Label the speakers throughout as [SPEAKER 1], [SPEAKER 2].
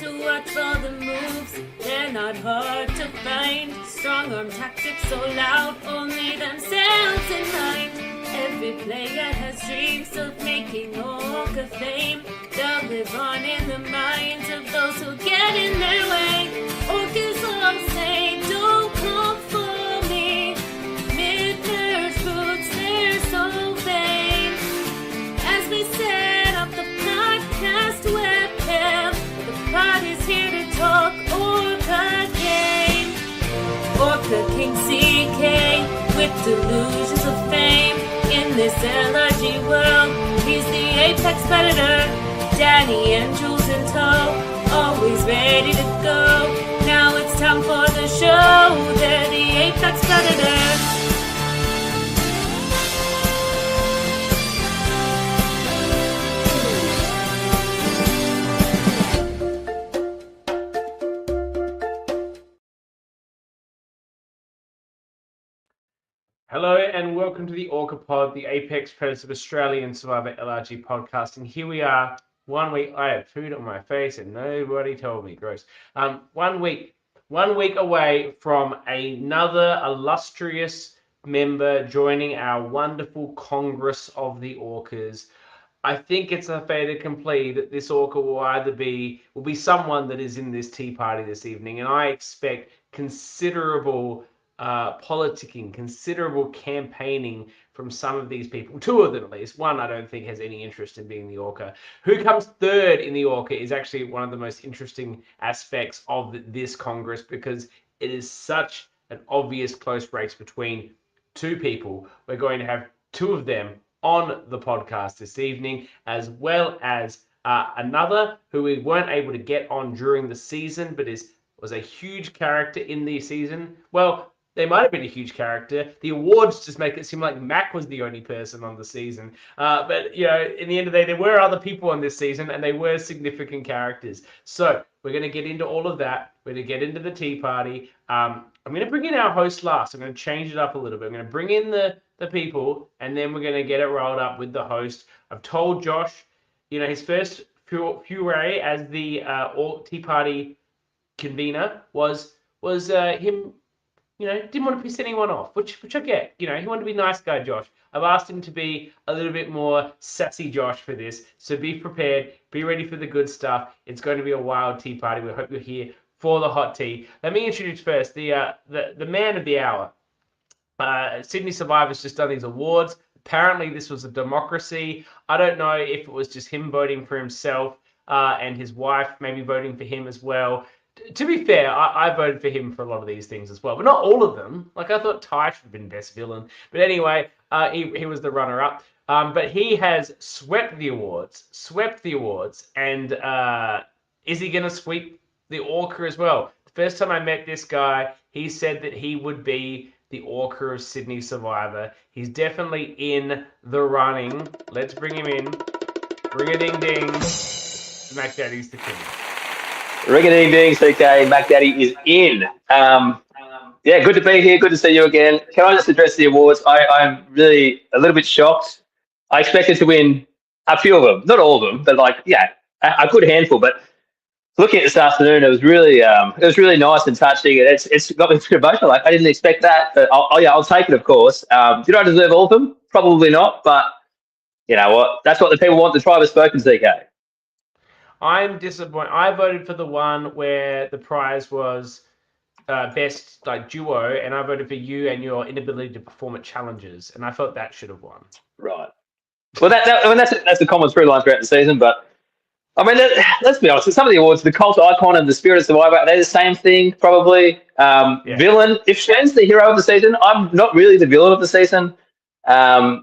[SPEAKER 1] to watch for the moves, they're not hard to find. Strong arm tactics so loud, only themselves in mind. Every player has dreams of making ORCA fame. They'll live on in the minds of those who get in their way. ORCA's all say, don't come for me. Midners boots, they're so vain. As we set up the podcast webcam, the party's here to talk ORCA game. ORCA King CK with delusions of fame. In this LRG world, he's the apex predator. Danny and Jules in tow, always ready to go. Now it's time for the show, they're the apex predators.
[SPEAKER 2] Hello and welcome to the ORCA Pod, the Apex Predators of Australian Survivor LRG podcast. And here we are, 1 week. I had food on my face and nobody told me. Gross. 1 week away from another illustrious member joining our wonderful Congress of the Orcas. I think it's a fait accompli that this Orca will be someone that is in this tea party this evening, and I expect considerable politicking, considerable campaigning from some of these people. Two of them at least. One I don't think has any interest in being the Orca. Who comes third in the Orca is actually one of the most interesting aspects of this Congress, because it is such an obvious close race between two people. We're going to have two of them on the podcast this evening, as well as another who we weren't able to get on during the season, but was a huge character in the season. Well, they might have been a huge character. The awards just make it seem like Mac was the only person on the season. But, you know, in the end of the day, there were other people on this season, and they were significant characters. So we're going to get into all of that. We're going to get into the tea party. I'm going to bring in our host last. I'm going to change it up a little bit. I'm going to bring in the people, and then we're going to get it rolled up with the host. I've told Josh, you know, his first foray as the tea party convener was him, you know, didn't want to piss anyone off, which I get. You know, he wanted to be nice guy Josh. I've asked him to be a little bit more sassy Josh for this, so be prepared, be ready for the good stuff. It's going to be a wild tea party. We hope you're here for the hot tea. Let me introduce first the man of the hour. Sydney Survivor's just done these awards. Apparently this was a democracy. I don't know if it was just him voting for himself and his wife maybe voting for him as well. To be fair, I voted for him for a lot of these things as well, but not all of them. Like, I thought Ty should have been best villain. But anyway, he was the runner-up. But he has swept the awards. And is he going to sweep the Orca as well? The first time I met this guy, he said that he would be the Orca of Sydney Survivor. He's definitely in the running. Let's bring him in. Ring-a-ding-ding. Mac Daddy's the king.
[SPEAKER 3] Ring-a-ding-ding, CK, Mac Daddy is in. Yeah, good to be here. Good to see you again. Can I just address the awards? I'm really a little bit shocked. I expected to win a few of them, not all of them, but like, yeah, a good handful. But looking at this afternoon, it was really nice and touching. It's got me pretty emotional. Like, I didn't expect that, but I'll take it, of course. Did I deserve all of them? Probably not, but you know what? That's what the people want. The tribe has spoken, CK.
[SPEAKER 2] I'm disappointed. I voted for the one where the prize was best like duo, and I voted for you and your inability to perform at challenges, and I felt that should have won.
[SPEAKER 3] Right. Well, that's the common through line throughout the season, but I mean, let's be honest. Some of the awards, the cult icon and the spirit of Survivor, they're the same thing, probably. Yeah. Villain. If Shen's the hero of the season, I'm not really the villain of the season. Yeah,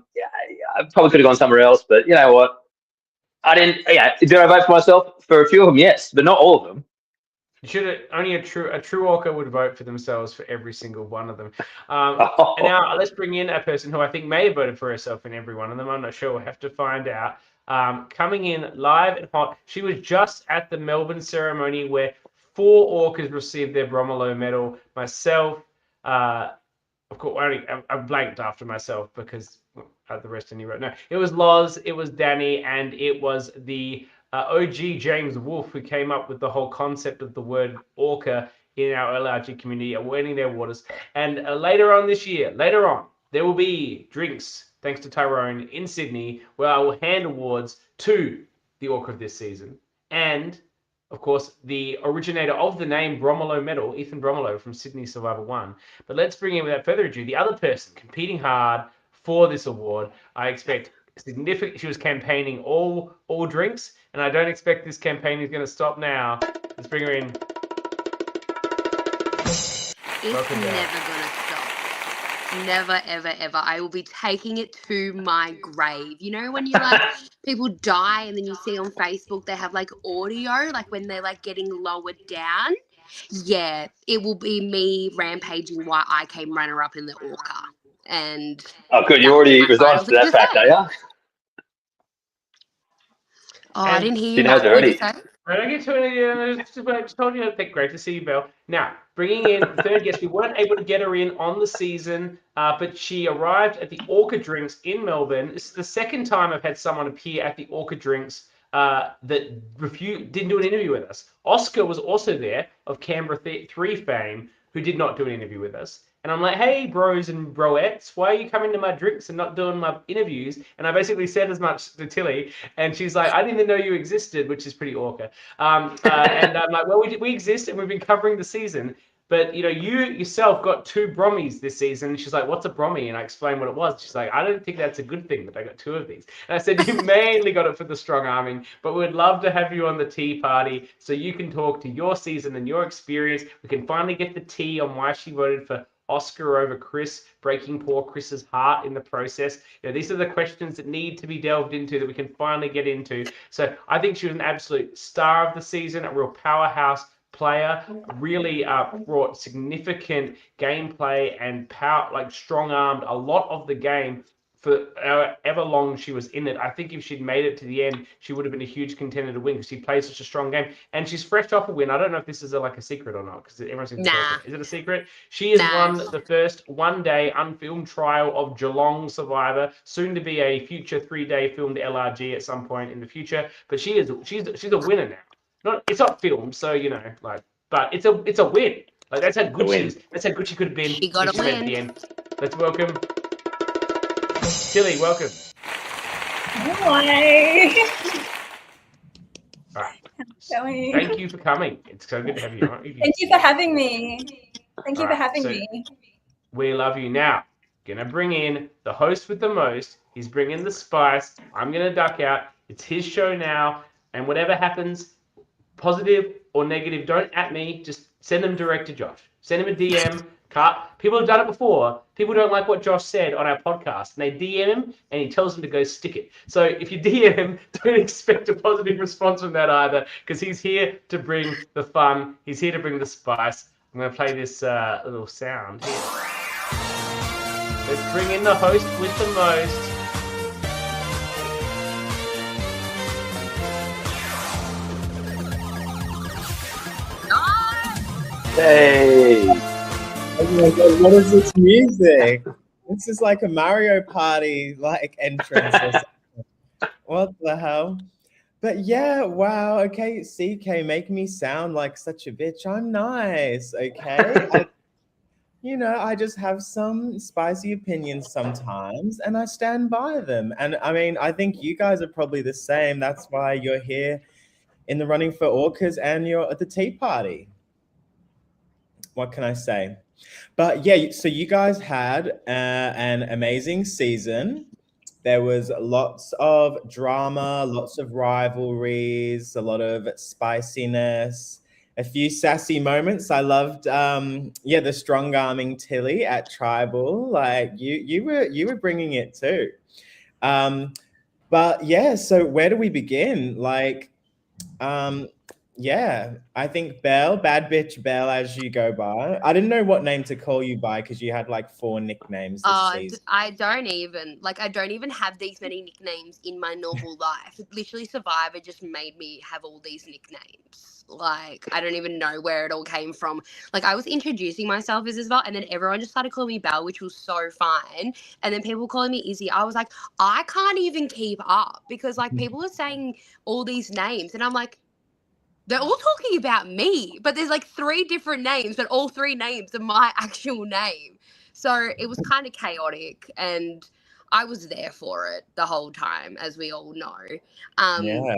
[SPEAKER 3] I probably could have gone somewhere else, but you know what? I didn't. Yeah, did I vote for myself for a few of them? Yes, but not all of them.
[SPEAKER 2] You should have, only a true Orca would vote for themselves for every single one of them. And now let's bring in a person who I think may have voted for herself in every one of them. I'm not sure. We'll have to find out. Coming in live and hot. She was just at the Melbourne ceremony where 4 Orcas received their Brommys medal. Myself, of course, I blanked after myself because the rest only wrote. No, it was Loz, it was Danny, and it was the OG James Wolfe, who came up with the whole concept of the word ORCA in our LRG community, are winning their waters. And later on, there will be drinks, thanks to Tyrone, in Sydney, where I will hand awards to the ORCA of this season. And, of course, the originator of the name Bromelo Medal, Ethan Bromelo from Sydney Survivor 1. But let's bring in, without further ado, the other person competing hard for this award. I expect significant. She was campaigning all drinks, and I don't expect this campaign is going to stop now. Let's bring her in.
[SPEAKER 4] It's never going to stop. Never, ever, ever. I will be taking it to my grave. You know when you like people die and then you see on Facebook they have like audio, like when they're like getting lowered down? Yeah, it will be me rampaging why I came runner-up in the ORCA. And
[SPEAKER 3] oh, good. You already resigned to that fact, are you?
[SPEAKER 4] Oh, I didn't hear you.
[SPEAKER 3] She knows already.
[SPEAKER 2] I don't get to it. I just told you. Great to see you, Belle. Now, bringing in the third guest, we weren't able to get her in on the season, but she arrived at the ORCA Drinks in Melbourne. This is the second time I've had someone appear at the ORCA Drinks that didn't do an interview with us. Oscar was also there, of Canberra 3 fame, who did not do an interview with us. And I'm like, hey, bros and broettes, why are you coming to my drinks and not doing my interviews? And I basically said as much to Tilly, and she's like, I didn't even know you existed, which is pretty ORCA. And I'm like, well, we exist, and we've been covering the season. But, you yourself got 2 Brommys this season. She's like, what's a Brommy? And I explained what it was. She's like, I don't think that's a good thing that I got 2 of these. And I said, you mainly got it for the strong arming, but we'd love to have you on the tea party so you can talk to your season and your experience. We can finally get the tea on why she voted for Oscar over Chris, breaking poor Chris's heart in the process. These are the questions that need to be delved into that we can finally get into. So I think she was an absolute star of the season, a real powerhouse player, really brought significant gameplay and power, like strong-armed a lot of the game for however long she was in it. I think if she'd made it to the end, she would have been a huge contender to win because she plays such a strong game. And she's fresh off a win. I don't know if this is a secret or not because everyone seems to talk. Is it a secret? She has won the first one-day unfilmed trial of Geelong Survivor, soon to be a future 3-day filmed LRG at some point in the future. But she's a winner now. It's not filmed, so but it's a win. Like that's how good she is. That's how good she could have been.
[SPEAKER 4] She got a win
[SPEAKER 2] at the end. Let's welcome Tilly. Welcome.
[SPEAKER 5] Hi.
[SPEAKER 2] All right. Thank you for coming. It's so good to have you on.
[SPEAKER 5] Thank you for having me. Thank you for having me.
[SPEAKER 2] We love you. Now, gonna bring in the host with the most. He's bringing the spice. I'm gonna duck out. It's his show now, and whatever happens, positive or negative, don't at me. Just send them direct to Josh. Send him a DM. People have done it before. People don't like what Josh said on our podcast, and they DM him, and he tells them to go stick it. So if you DM him, don't expect a positive response from that either, because he's here to bring the fun. He's here to bring the spice. I'm going to play this little sound here. Let's bring in the host with the most.
[SPEAKER 3] Hey!
[SPEAKER 6] Oh my God, what is this music? This is like a Mario Party entrance or something. What the hell? But yeah, wow. Okay, CK, make me sound like such a bitch. I'm nice, okay? I just have some spicy opinions sometimes, and I stand by them. And I mean, I think you guys are probably the same. That's why you're here in the running for ORCAs and you're at the tea party. What can I say? But yeah, so you guys had an amazing season. There was lots of drama, lots of rivalries, a lot of spiciness, a few sassy moments. I loved, the strong arming Tilly at Tribal. Like you were bringing it too. But yeah, so where do we begin? Yeah, I think Belle, bad bitch Belle, as you go by. I didn't know what name to call you by because you had 4 nicknames this season.
[SPEAKER 4] I don't even have these many nicknames in my normal life. Literally, Survivor just made me have all these nicknames. Like, I don't even know where it all came from. Like, I was introducing myself as Isabel, and then everyone just started calling me Belle, which was so fine. And then people calling me Izzy. I was like, I can't even keep up because, like, people are saying all these names, and I'm like, they're all talking about me, but there's like 3 different names, but all 3 names are my actual name. So it was kind of chaotic, and I was there for it the whole time, as we all know.
[SPEAKER 6] Yeah.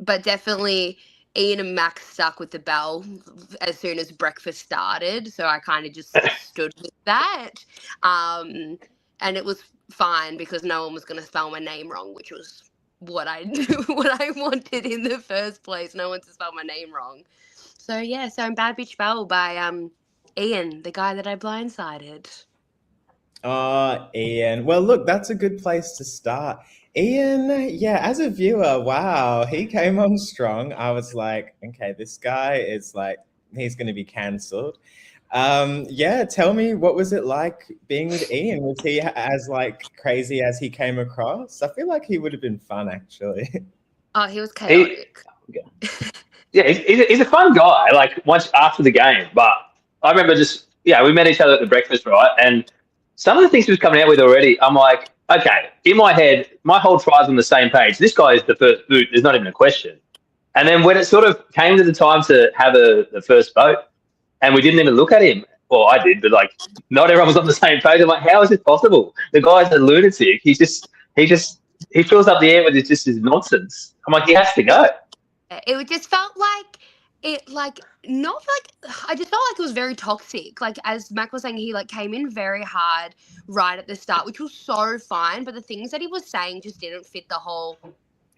[SPEAKER 4] But definitely Ian and Max stuck with the bell as soon as breakfast started, so I kind of just stood with that. And it was fine because no one was going to spell my name wrong, which was what I wanted in the first place. No one to spell my name wrong. So yeah, so I'm Bad Bitch Belle by Ian, the guy that I blindsided.
[SPEAKER 6] Oh, Ian. Well, look, that's a good place to start. Ian, yeah, as a viewer, wow, he came on strong. I was like, okay, this guy is like, he's going to be cancelled. Yeah, tell me, what was it like being with Ian? Was he as like crazy as he came across? I feel like he would have been fun, actually.
[SPEAKER 4] Oh, he was chaotic.
[SPEAKER 3] He's a fun guy. Like once after the game, but I remember we met each other at the breakfast, right? And some of the things he was coming out with already, I'm like, okay, in my head, my whole tribe's on the same page. This guy is the first boot. There's not even a question. And then when it sort of came to the time to have the first vote, and we didn't even look at him. Well, I did, but like not everyone was on the same page. I'm like, how is this possible? The guy's a lunatic. He fills up the air with his nonsense. I'm like, he has to go.
[SPEAKER 4] It just felt like it, like, not like, I just felt like it was very toxic. Like, as Mac was saying, he like came in very hard right at the start, which was so fine. But the things that he was saying just didn't fit the whole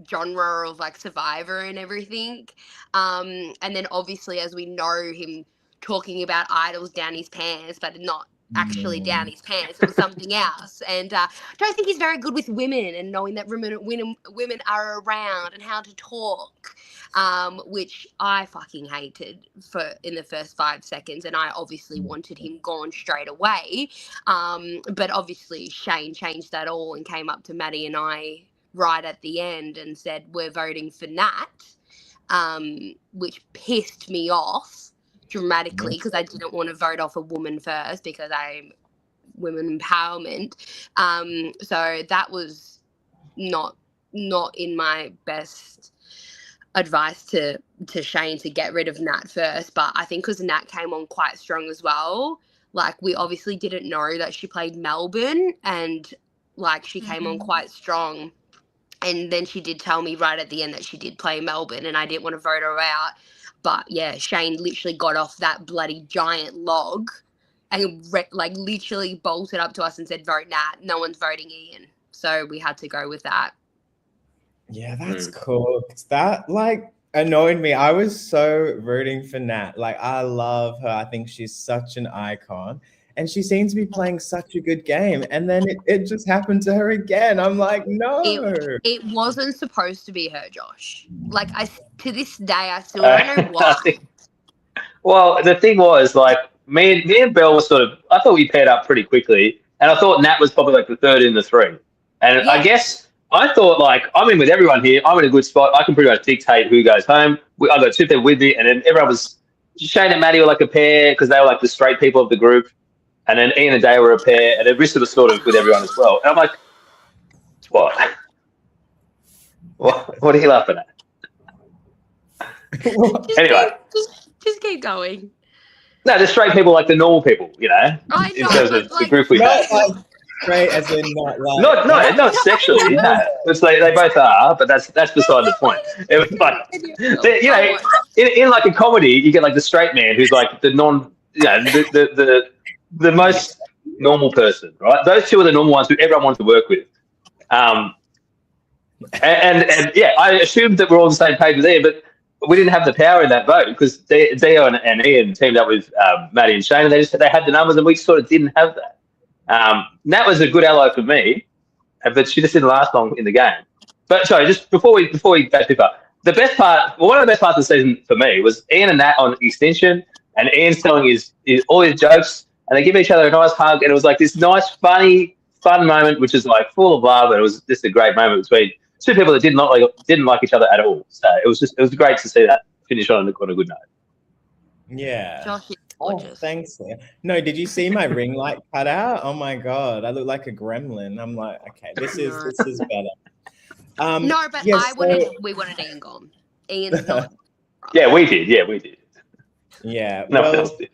[SPEAKER 4] genre of like Survivor and everything. And then obviously, as we know, him talking about idols down his pants, but not actually down his pants. It was something else. And I don't think he's very good with women and knowing that women are around and how to talk, which I fucking hated in the first 5 seconds. And I obviously wanted him gone straight away. But obviously Shane changed that all and came up to Maddie and I right at the end and said, we're voting for Nat, which pissed me off dramatically because I didn't want to vote off a woman first because I'm women empowerment. So that was not in my best advice to Shane to get rid of Nat first. But I think because Nat came on quite strong as well, like we obviously didn't know that she played Melbourne and like she came on quite strong. And then she did tell me right at the end that she did play Melbourne and I didn't want to vote her out. But yeah, Shane literally got off that bloody giant log and like literally bolted up to us and said, vote Nat. No one's voting Ian. So we had to go with that.
[SPEAKER 6] Yeah, that's cool. That like annoyed me. I was so rooting for Nat. Like I love her. I think she's such an icon. And she seems to be playing such a good game. And then it just happened to her again. I'm like, no.
[SPEAKER 4] It wasn't supposed to be her, Josh. Like, to this day, I still don't know why.
[SPEAKER 3] Well, the thing was, like, me and Belle was I thought we paired up pretty quickly. And I thought Nat was probably like the third in the 3. And yeah. I guess I thought, like, I'm in with everyone here. I'm in a good spot. I can pretty much dictate who goes home. I've got 2 people with me. And then everyone was, Shane and Maddie were like a pair because they were like the straight people of the group. And then Ian and Day were a pair, and then Rissa was sort of with everyone as well. And I'm like, what? What are you laughing at? Anyway.
[SPEAKER 4] Just keep going.
[SPEAKER 3] No, the straight people like the normal people, you know,
[SPEAKER 4] I know,
[SPEAKER 3] in terms of the group we had.
[SPEAKER 6] Straight as in not like...
[SPEAKER 3] Not sexually, no. It's like they both are, but that's beside the point. It was like, you know, in like a comedy, you get like the straight man who's like the the most normal person, right? Those 2 are the normal ones who everyone wants to work with. And yeah, I assumed that we're all on the same page with Ian, but we didn't have the power in that vote because Dio and Ian teamed up with Maddie and Shane, and they had the numbers, and we sort of didn't have that. Nat was a good ally for me, but she just didn't last long in the game. But sorry, just before we go deeper, one of the best parts of the season for me was Ian and Nat on extension, and Ian's telling all his jokes. And they give each other a nice hug, and it was like this nice, fun moment, which is like full of love, and it was just a great moment between 2 people that didn't like each other at all. So it was great to see that finish on a good note.
[SPEAKER 6] Yeah.
[SPEAKER 4] Josh is
[SPEAKER 6] Oh,
[SPEAKER 4] gorgeous.
[SPEAKER 6] thanks. Leah. No, did you see my ring light cut out? Oh my god, I look like a gremlin. I'm like, okay, this is better.
[SPEAKER 4] No, but
[SPEAKER 6] yes,
[SPEAKER 4] we wanted Ian gone. Ian's not.
[SPEAKER 3] Yeah, we did. Yeah, we did.
[SPEAKER 6] Yeah,
[SPEAKER 3] No one
[SPEAKER 6] well,
[SPEAKER 3] else did.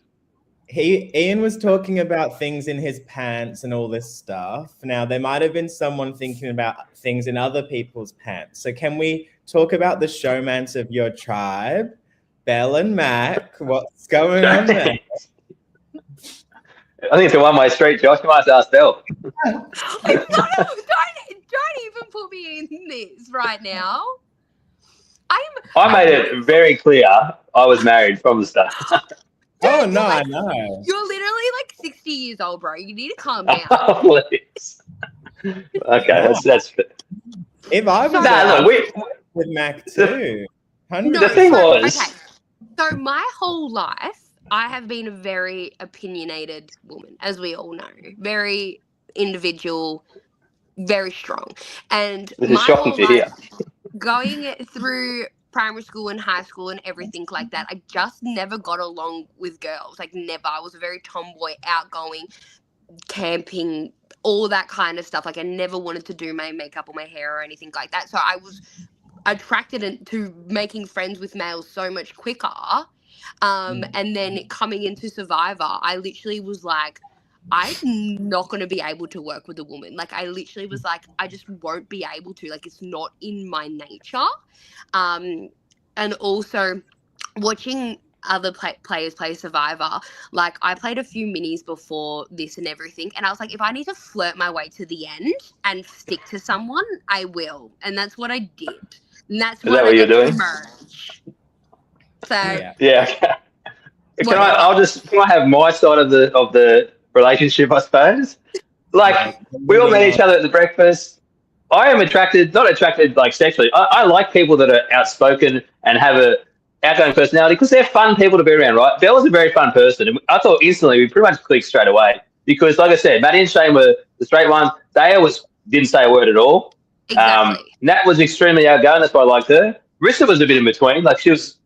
[SPEAKER 6] Ian was talking about things in his pants and all this stuff. Now, there might have been someone thinking about things in other people's pants. So can we talk about the showmance of your tribe? Belle and Mac, what's going on there?
[SPEAKER 3] I think it's a one-way street, Josh. You might have to ask Belle.
[SPEAKER 4] Don't even put me in this right now.
[SPEAKER 3] I made it very clear I was married from the start.
[SPEAKER 6] Oh, no, I know.
[SPEAKER 4] You're literally like 60 years old, bro. You need to calm down.
[SPEAKER 3] Oh, please. Okay, that's fair.
[SPEAKER 6] If I was
[SPEAKER 3] No, look,
[SPEAKER 6] with Mac too.
[SPEAKER 3] The thing was...
[SPEAKER 4] Okay. So my whole life, I have been a very opinionated woman, as we all know. Very individual, very strong. And
[SPEAKER 3] This is shocking to hear.
[SPEAKER 4] Going through primary school and high school and everything like that, I just never got along with girls. Like, never. I was a very tomboy, outgoing, camping, all that kind of stuff. Like, I never wanted to do my makeup or my hair or anything like that. So I was attracted to making friends with males so much quicker. And then coming into Survivor, I literally was like, I'm not going to be able to work with a woman. Like, I literally was like, I just won't be able to. Like, it's not in my nature. And also watching other players play Survivor, like, I played a few minis before this and everything, and I was like, if I need to flirt my way to the end and stick to someone, I will. And that's what I did. And that's what
[SPEAKER 3] you're doing?
[SPEAKER 4] Merge. So
[SPEAKER 3] yeah. Can I have my side of the relationship, I suppose? Like, we all met each other at the breakfast. I am not attracted like sexually. I like people that are outspoken and have a outgoing personality because they're fun people to be around, right? Belle was a very fun person. And I thought instantly we pretty much clicked straight away because, like I said, Maddie and Shane were the straight ones. Daya didn't say a word at all.
[SPEAKER 4] Exactly.
[SPEAKER 3] Nat was extremely outgoing. That's why I liked her. Rissa was a bit in between. Like, she was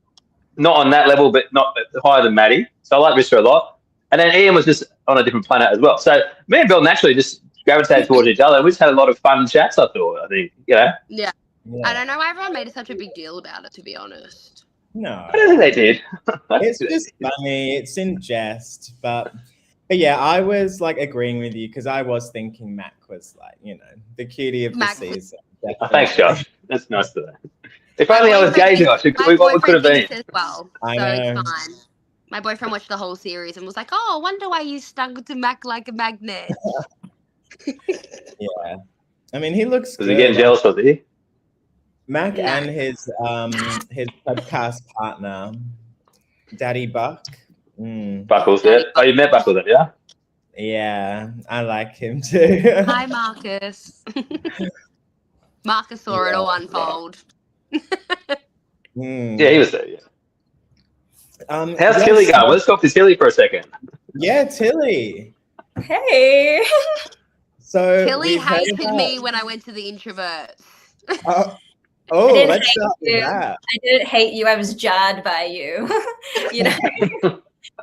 [SPEAKER 3] not on that level, but not higher than Maddie. So I like Rissa a lot. And then Ian was just on a different planet as well. So me and Belle naturally just gravitated towards each other. We just had a lot of fun chats, I thought, I think,
[SPEAKER 4] Yeah. I don't know why everyone made such a big deal about it, to be honest.
[SPEAKER 6] No.
[SPEAKER 3] I don't think they did.
[SPEAKER 6] It's just funny. It's in jest. But yeah, I was like agreeing with you because I was thinking Mac was like, the cutie of the season.
[SPEAKER 3] Thanks, Josh. That's nice to know. If only I was gay, Josh. What we could have been.
[SPEAKER 4] As well,
[SPEAKER 6] I
[SPEAKER 4] so
[SPEAKER 6] know.
[SPEAKER 4] it's fine. My boyfriend watched the whole series and was like, "Oh, I wonder why you stuck to Mac like a magnet."
[SPEAKER 6] Yeah, I mean, he looks
[SPEAKER 3] Was
[SPEAKER 6] good.
[SPEAKER 3] he getting jealous, was he?
[SPEAKER 6] Mac and his podcast partner, Daddy Buck.
[SPEAKER 3] Buckles, yeah. Oh, you met Buckles, yeah?
[SPEAKER 6] Yeah, I like him too.
[SPEAKER 4] Hi, Marcus. Marcus saw it all unfold.
[SPEAKER 3] Yeah, he was there, yeah. How's
[SPEAKER 6] yes,
[SPEAKER 3] Tilly going? Let's talk to Tilly for a second.
[SPEAKER 6] Yeah, Tilly.
[SPEAKER 5] Hey.
[SPEAKER 6] So
[SPEAKER 4] Tilly hated me when I went to the introverts.
[SPEAKER 6] Let's start with that.
[SPEAKER 5] I didn't hate you. I was jarred by you.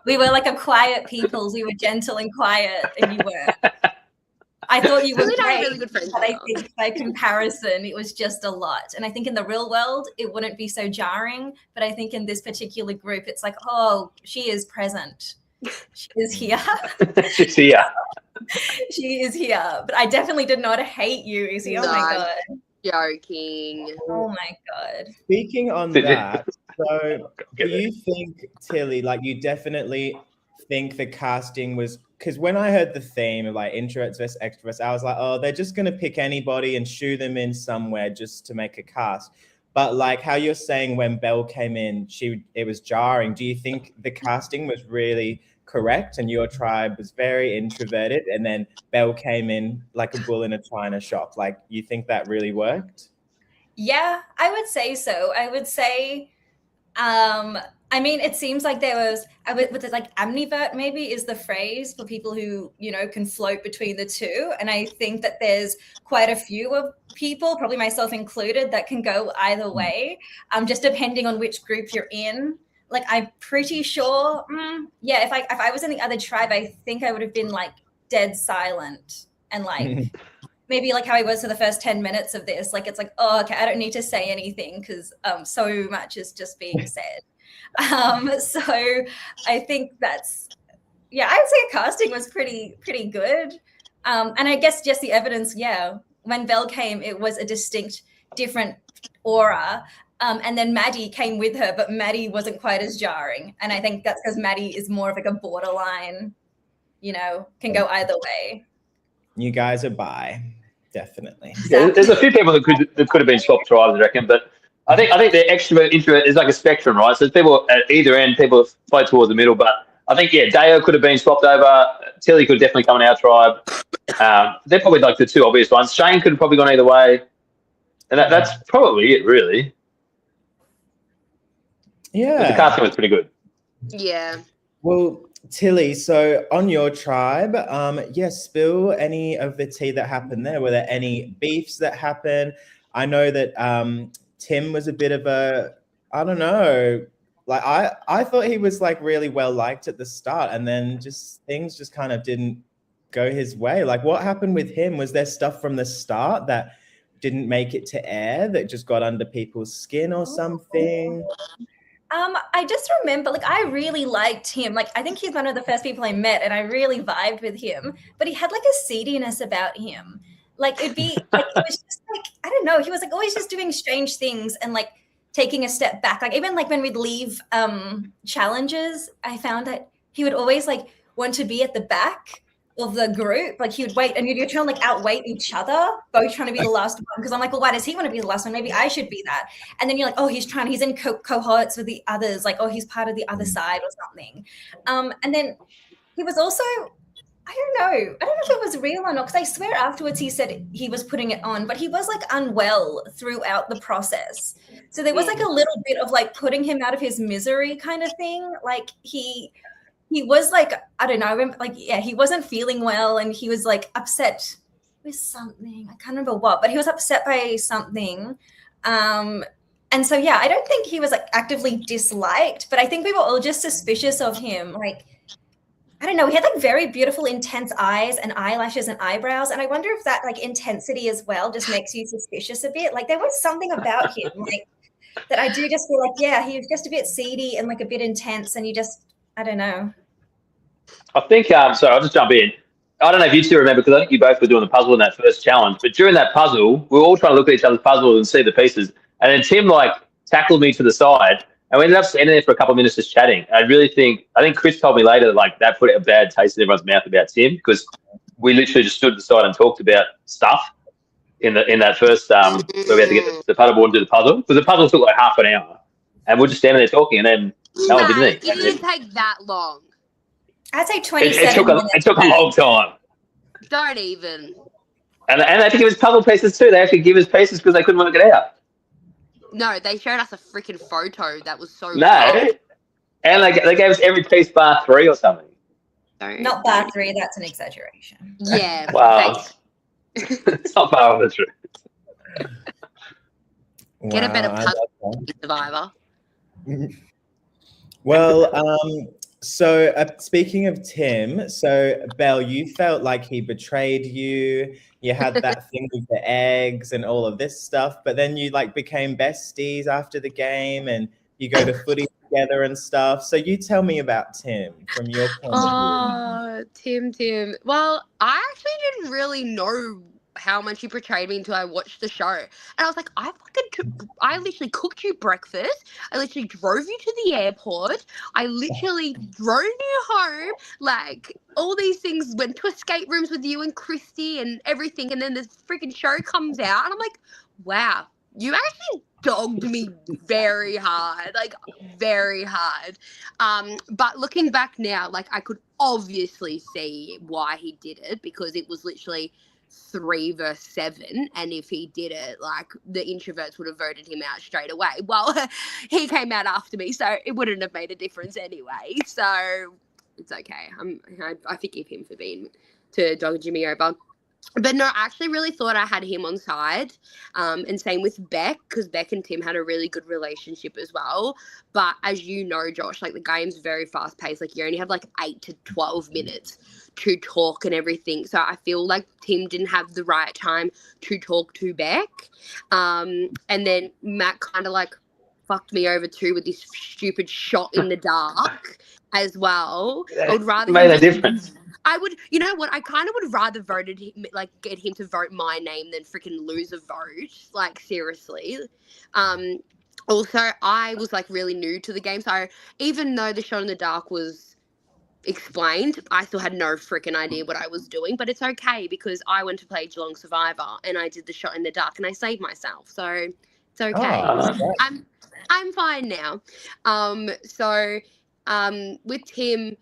[SPEAKER 5] We were like a quiet people. We were gentle and quiet, and you were. I thought you were great,
[SPEAKER 4] really good friends,
[SPEAKER 5] but I think by comparison, it was just a lot. And I think in the real world, it wouldn't be so jarring. But I think in this particular group, it's like, oh, she is present. She is here.
[SPEAKER 3] She's here.
[SPEAKER 5] She is here. But I definitely did not hate you, Izzy. Oh my God.
[SPEAKER 4] Joking.
[SPEAKER 5] Oh my God.
[SPEAKER 6] Speaking on that, so do you think, Tilly, like you definitely think the casting was, because when I heard the theme of like introverts versus extroverts, I was like, oh, they're just going to pick anybody and shoo them in somewhere just to make a cast. But like how you're saying when Belle came in, it was jarring. Do you think the casting was really correct and your tribe was very introverted and then Belle came in like a bull in a china shop? Like, you think that really worked?
[SPEAKER 5] Yeah, I would say so. I would say I mean, it seems like there was with it, like amnivert maybe is the phrase for people who, you know, can float between the two. And I think that there's quite a few of people, probably myself included, that can go either way, just depending on which group you're in. Like, I'm pretty sure, yeah, if I was in the other tribe, I think I would have been like dead silent and like maybe like how I was for the first 10 minutes of this. Like, it's like, oh, okay, I don't need to say anything because so much is just being said. So I think that's, yeah, I would say casting was pretty good. And I guess just the evidence, yeah, when Belle came, it was a distinct, different aura. And then Maddie came with her, but Maddie wasn't quite as jarring. And I think that's because Maddie is more of like a borderline, you know, can go either way.
[SPEAKER 6] You guys are bi, definitely.
[SPEAKER 3] Yeah, there's a few people that could have been swapped tribes, I reckon, but I think the extrovert introvert is like a spectrum, right? So there's people at either end, people float towards the middle, but I think Deo could have been swapped over. Tilly could definitely come in our tribe. They're probably like the two obvious ones. Shane could have probably gone either way, and that's probably it, really.
[SPEAKER 6] Yeah,
[SPEAKER 3] but the casting was pretty good.
[SPEAKER 4] Yeah.
[SPEAKER 6] Well, Tilly, so on your tribe, spill any of the tea that happened there. Were there any beefs that happened? I know that Tim was a bit of a, I don't know, like I thought he was like really well liked at the start, and then things just kind of didn't go his way. Like, what happened with him? Was there stuff from the start that didn't make it to air that just got under people's skin or something?
[SPEAKER 5] I just remember, like, I really liked him. Like, I think he's one of the first people I met, and I really vibed with him. But he had like a seediness about him. Like, it'd be like, it was just like, I don't know. He was like always just doing strange things and like taking a step back. Like, even like when we'd leave challenges, I found that he would always like want to be at the back of the group. Like, he would wait, and you're trying to like outweight each other, both trying to be the last one. Because I'm like, well, why does he want to be the last one? Maybe I should be that. And then you're like, oh, he's in cohorts with the others. Like, oh, he's part of the other side or something. And then he was also, I don't know if it was real or not, because I swear afterwards he said he was putting it on, but he was like unwell throughout the process. So there was like a little bit of like putting him out of his misery kind of thing. Like, he was like, I don't know, I remember, like, yeah, he wasn't feeling well, and he was like upset with something. I can't remember what, but he was upset by something. And so, yeah, I don't think he was like actively disliked, but I think we were all just suspicious of him. Like, I don't know, he had like very beautiful, intense eyes and eyelashes and eyebrows. And I wonder if that like intensity as well just makes you suspicious a bit. Like, there was something about him like that I do just feel like, yeah, he was just a bit seedy and like a bit intense, and you just, I don't know.
[SPEAKER 3] I think, sorry, I'll just jump in. I don't know if you two remember, because I think you both were doing the puzzle in that first challenge, but during that puzzle, we were all trying to look at each other's puzzles and see the pieces. And then Tim like tackled me to the side, and we ended up standing there for a couple of minutes just chatting. I think Chris told me later that like that put a bad taste in everyone's mouth about Tim, because we literally just stood at the side and talked about stuff in that first where we had to get the paddleboard and do the puzzle, because the puzzle took like half an hour, and we're just standing there talking, and then no one did anything.
[SPEAKER 4] It didn't take that long.
[SPEAKER 5] I'd say 27 minutes.
[SPEAKER 3] It took a long time.
[SPEAKER 4] Don't even.
[SPEAKER 3] And they had to give us puzzle pieces too. They actually give us pieces because they couldn't work it out.
[SPEAKER 4] No, they showed us a freaking photo that was so
[SPEAKER 3] No. And they gave us every piece bar 3 or something.
[SPEAKER 5] Not bar 3, that's an exaggeration.
[SPEAKER 4] Yeah.
[SPEAKER 3] Wow. It's not far off the truth.
[SPEAKER 4] Get a better puzzle, Survivor.
[SPEAKER 6] Well, so speaking of Tim, so Belle, you felt like he betrayed you. You had that thing with the eggs and all of this stuff, but then you like became besties after the game, and you go to footy together and stuff. So you tell me about Tim from your point of view.
[SPEAKER 4] Tim. Well, I actually didn't really know how much you portrayed me until I watched the show. And I was like, I literally cooked you breakfast. I literally drove you to the airport. I literally drove you home. Like, all these things, went to escape rooms with you and Christy and everything. And then this freaking show comes out. And I'm like, wow, you actually dogged me very hard. Like, very hard. But looking back now, like, I could obviously see why he did it, because it was literally 3 versus 7, and if he did it, like, the introverts would have voted him out straight away. Well, he came out after me, so it wouldn't have made a difference anyway. So it's okay. I forgive him for being to dog Jimmy over. But no, I actually really thought I had him on side, and same with Beck, because Beck and Tim had a really good relationship as well. But as you know, Josh, like, the game's very fast paced. Like, you only have like 8 to 12 minutes to talk and everything. So I feel like Tim didn't have the right time to talk to Beck. And then Matt kind of like fucked me over too with this stupid shot in the dark as well. I would rather
[SPEAKER 3] made a difference.
[SPEAKER 4] I would, you know what? I kind of would have rather voted him, like, get him to vote my name than freaking lose a vote. Like, seriously. Also, I was like really new to the game, so even though the shot in the dark was explained, I still had no freaking idea what I was doing. But it's okay because I went to play Geelong Survivor and I did the shot in the dark and I saved myself, so it's okay. I'm fine now. With Tim,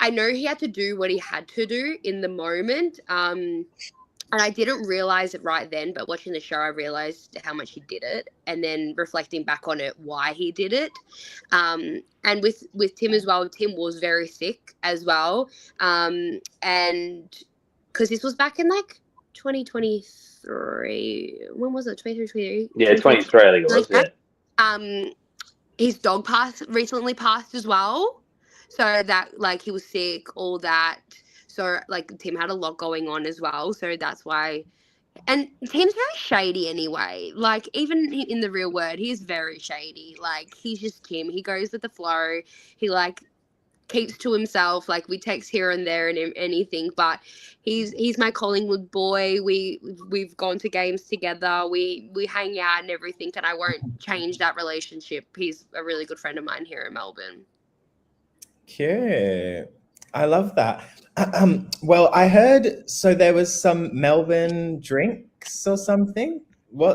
[SPEAKER 4] I know he had to do what he had to do in the moment, and I didn't realise it right then, but watching the show I realised how much he did it, and then reflecting back on it, why he did it. And with Tim as well, Tim was very sick as well, and because this was back in like 2023, when was it, 2023?
[SPEAKER 3] Yeah, 23 I think it was, yeah.
[SPEAKER 4] His dog recently passed as well. So that, like, he was sick, all that. So, like, Tim had a lot going on as well. So that's why. And Tim's very shady anyway. Like, even in the real world, he's very shady. Like, he's just Tim. He goes with the flow. He, like, keeps to himself. Like, we text here and there and anything. But he's my Collingwood boy. We've gone to games together. We hang out and everything. And I won't change that relationship. He's a really good friend of mine here in Melbourne.
[SPEAKER 6] Cute. I love that. Well, I heard, so there was some Melbourne drinks or something.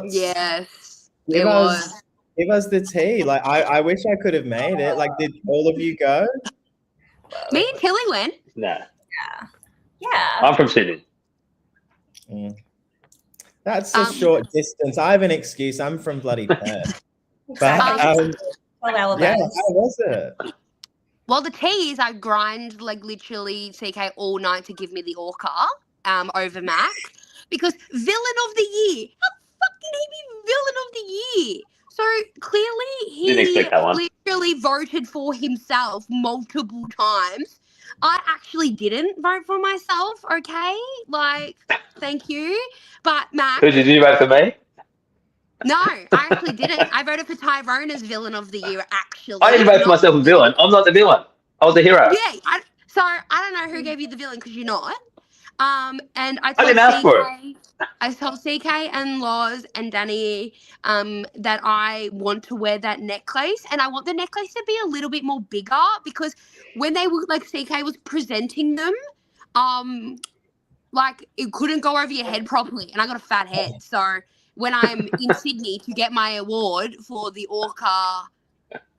[SPEAKER 4] Yes, there was.
[SPEAKER 6] Give us the tea. Like, I wish I could have made it. Like, did all of you go?
[SPEAKER 4] Me and Tilly went.
[SPEAKER 3] Nah.
[SPEAKER 5] Yeah.
[SPEAKER 3] I'm from Sydney.
[SPEAKER 6] That's a short distance. I have an excuse. I'm from bloody Perth. But yeah, how was it?
[SPEAKER 4] Well, the tea is I grind, like, literally CK all night to give me the ORCA over Mac, because villain of the year. How fucking he be villain of the year? So clearly he literally voted for himself multiple times. I actually didn't vote for myself, okay? Like, thank you. But Mac.
[SPEAKER 3] Who did you vote for me?
[SPEAKER 4] No, I actually didn't. I voted for Tyrone as villain of the year, actually.
[SPEAKER 3] I didn't vote for myself as villain. I'm not the villain. I was the hero.
[SPEAKER 4] Yeah, so I don't know who gave you the villain because you're not. And I
[SPEAKER 3] didn't ask for it.
[SPEAKER 4] I told CK and Loz and Danny that I want to wear that necklace, and I want the necklace to be a little bit more bigger, because when they were, like, CK was presenting them, like, it couldn't go over your head properly, and I got a fat head, so when I'm in Sydney to get my award for the ORCA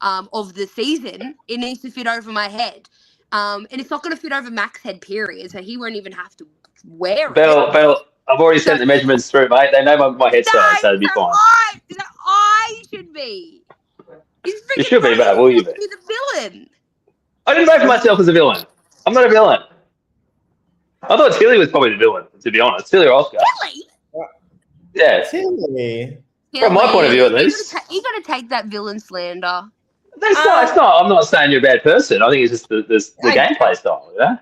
[SPEAKER 4] of the season, it needs to fit over my head. And it's not going to fit over Mac's head, period, so he won't even have to wear it.
[SPEAKER 3] Belle, I've already sent the measurements through, mate. They know my head size, so it'll be fine.
[SPEAKER 4] I should be.
[SPEAKER 3] You should be, but will you be?
[SPEAKER 4] The villain.
[SPEAKER 3] I didn't vote for myself as a villain. I'm not a villain. I thought Tilly was probably the villain, to be honest. Tilly or Oscar.
[SPEAKER 4] Tilly?
[SPEAKER 3] Yeah.
[SPEAKER 6] Tilly.
[SPEAKER 3] From my point of view, at least.
[SPEAKER 4] You got to take that villain slander.
[SPEAKER 3] It's not. I'm not saying you're a bad person. I think it's just the gameplay style, you know?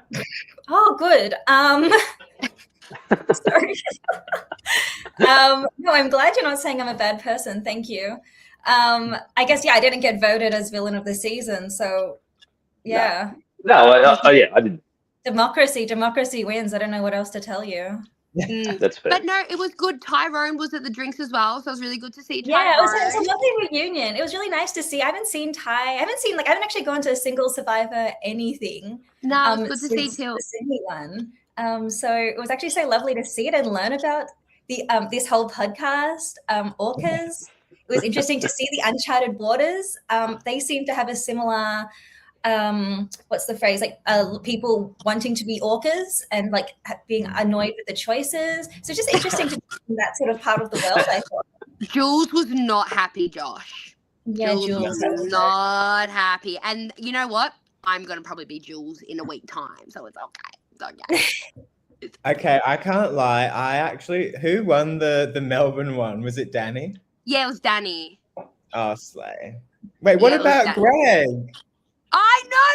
[SPEAKER 5] Oh, good. Sorry. No, I'm glad you're not saying I'm a bad person. Thank you. I guess, I didn't get voted as villain of the season, so yeah.
[SPEAKER 3] No, I didn't.
[SPEAKER 5] Democracy wins. I don't know what else to tell you.
[SPEAKER 3] That's fair.
[SPEAKER 4] But no, it was good. Tyrone was at the drinks as well, so it was really good to see Tyrone.
[SPEAKER 5] Yeah, it was a lovely reunion. It was really nice to see. I haven't actually gone to a single Survivor anything.
[SPEAKER 4] No, it was good to see too.
[SPEAKER 5] The Sydney one. So it was actually so lovely to see it and learn about the this whole podcast, ORCAs. It was interesting to see the uncharted waters. They seem to have a similar what's the phrase, like people wanting to be orcas and like being annoyed with the choices. So just interesting to be in that sort of part of the world, I thought.
[SPEAKER 4] Jules was not happy, Josh.
[SPEAKER 5] Yeah,
[SPEAKER 4] Jules was not happy. And you know what? I'm going to probably be Jules in a week time. So it's okay. It's okay.
[SPEAKER 6] Okay, I can't lie. Who won the Melbourne one? Was it Danny?
[SPEAKER 4] Yeah, it was Danny.
[SPEAKER 6] Oh, slay. Wait, what about Greg?
[SPEAKER 4] I know,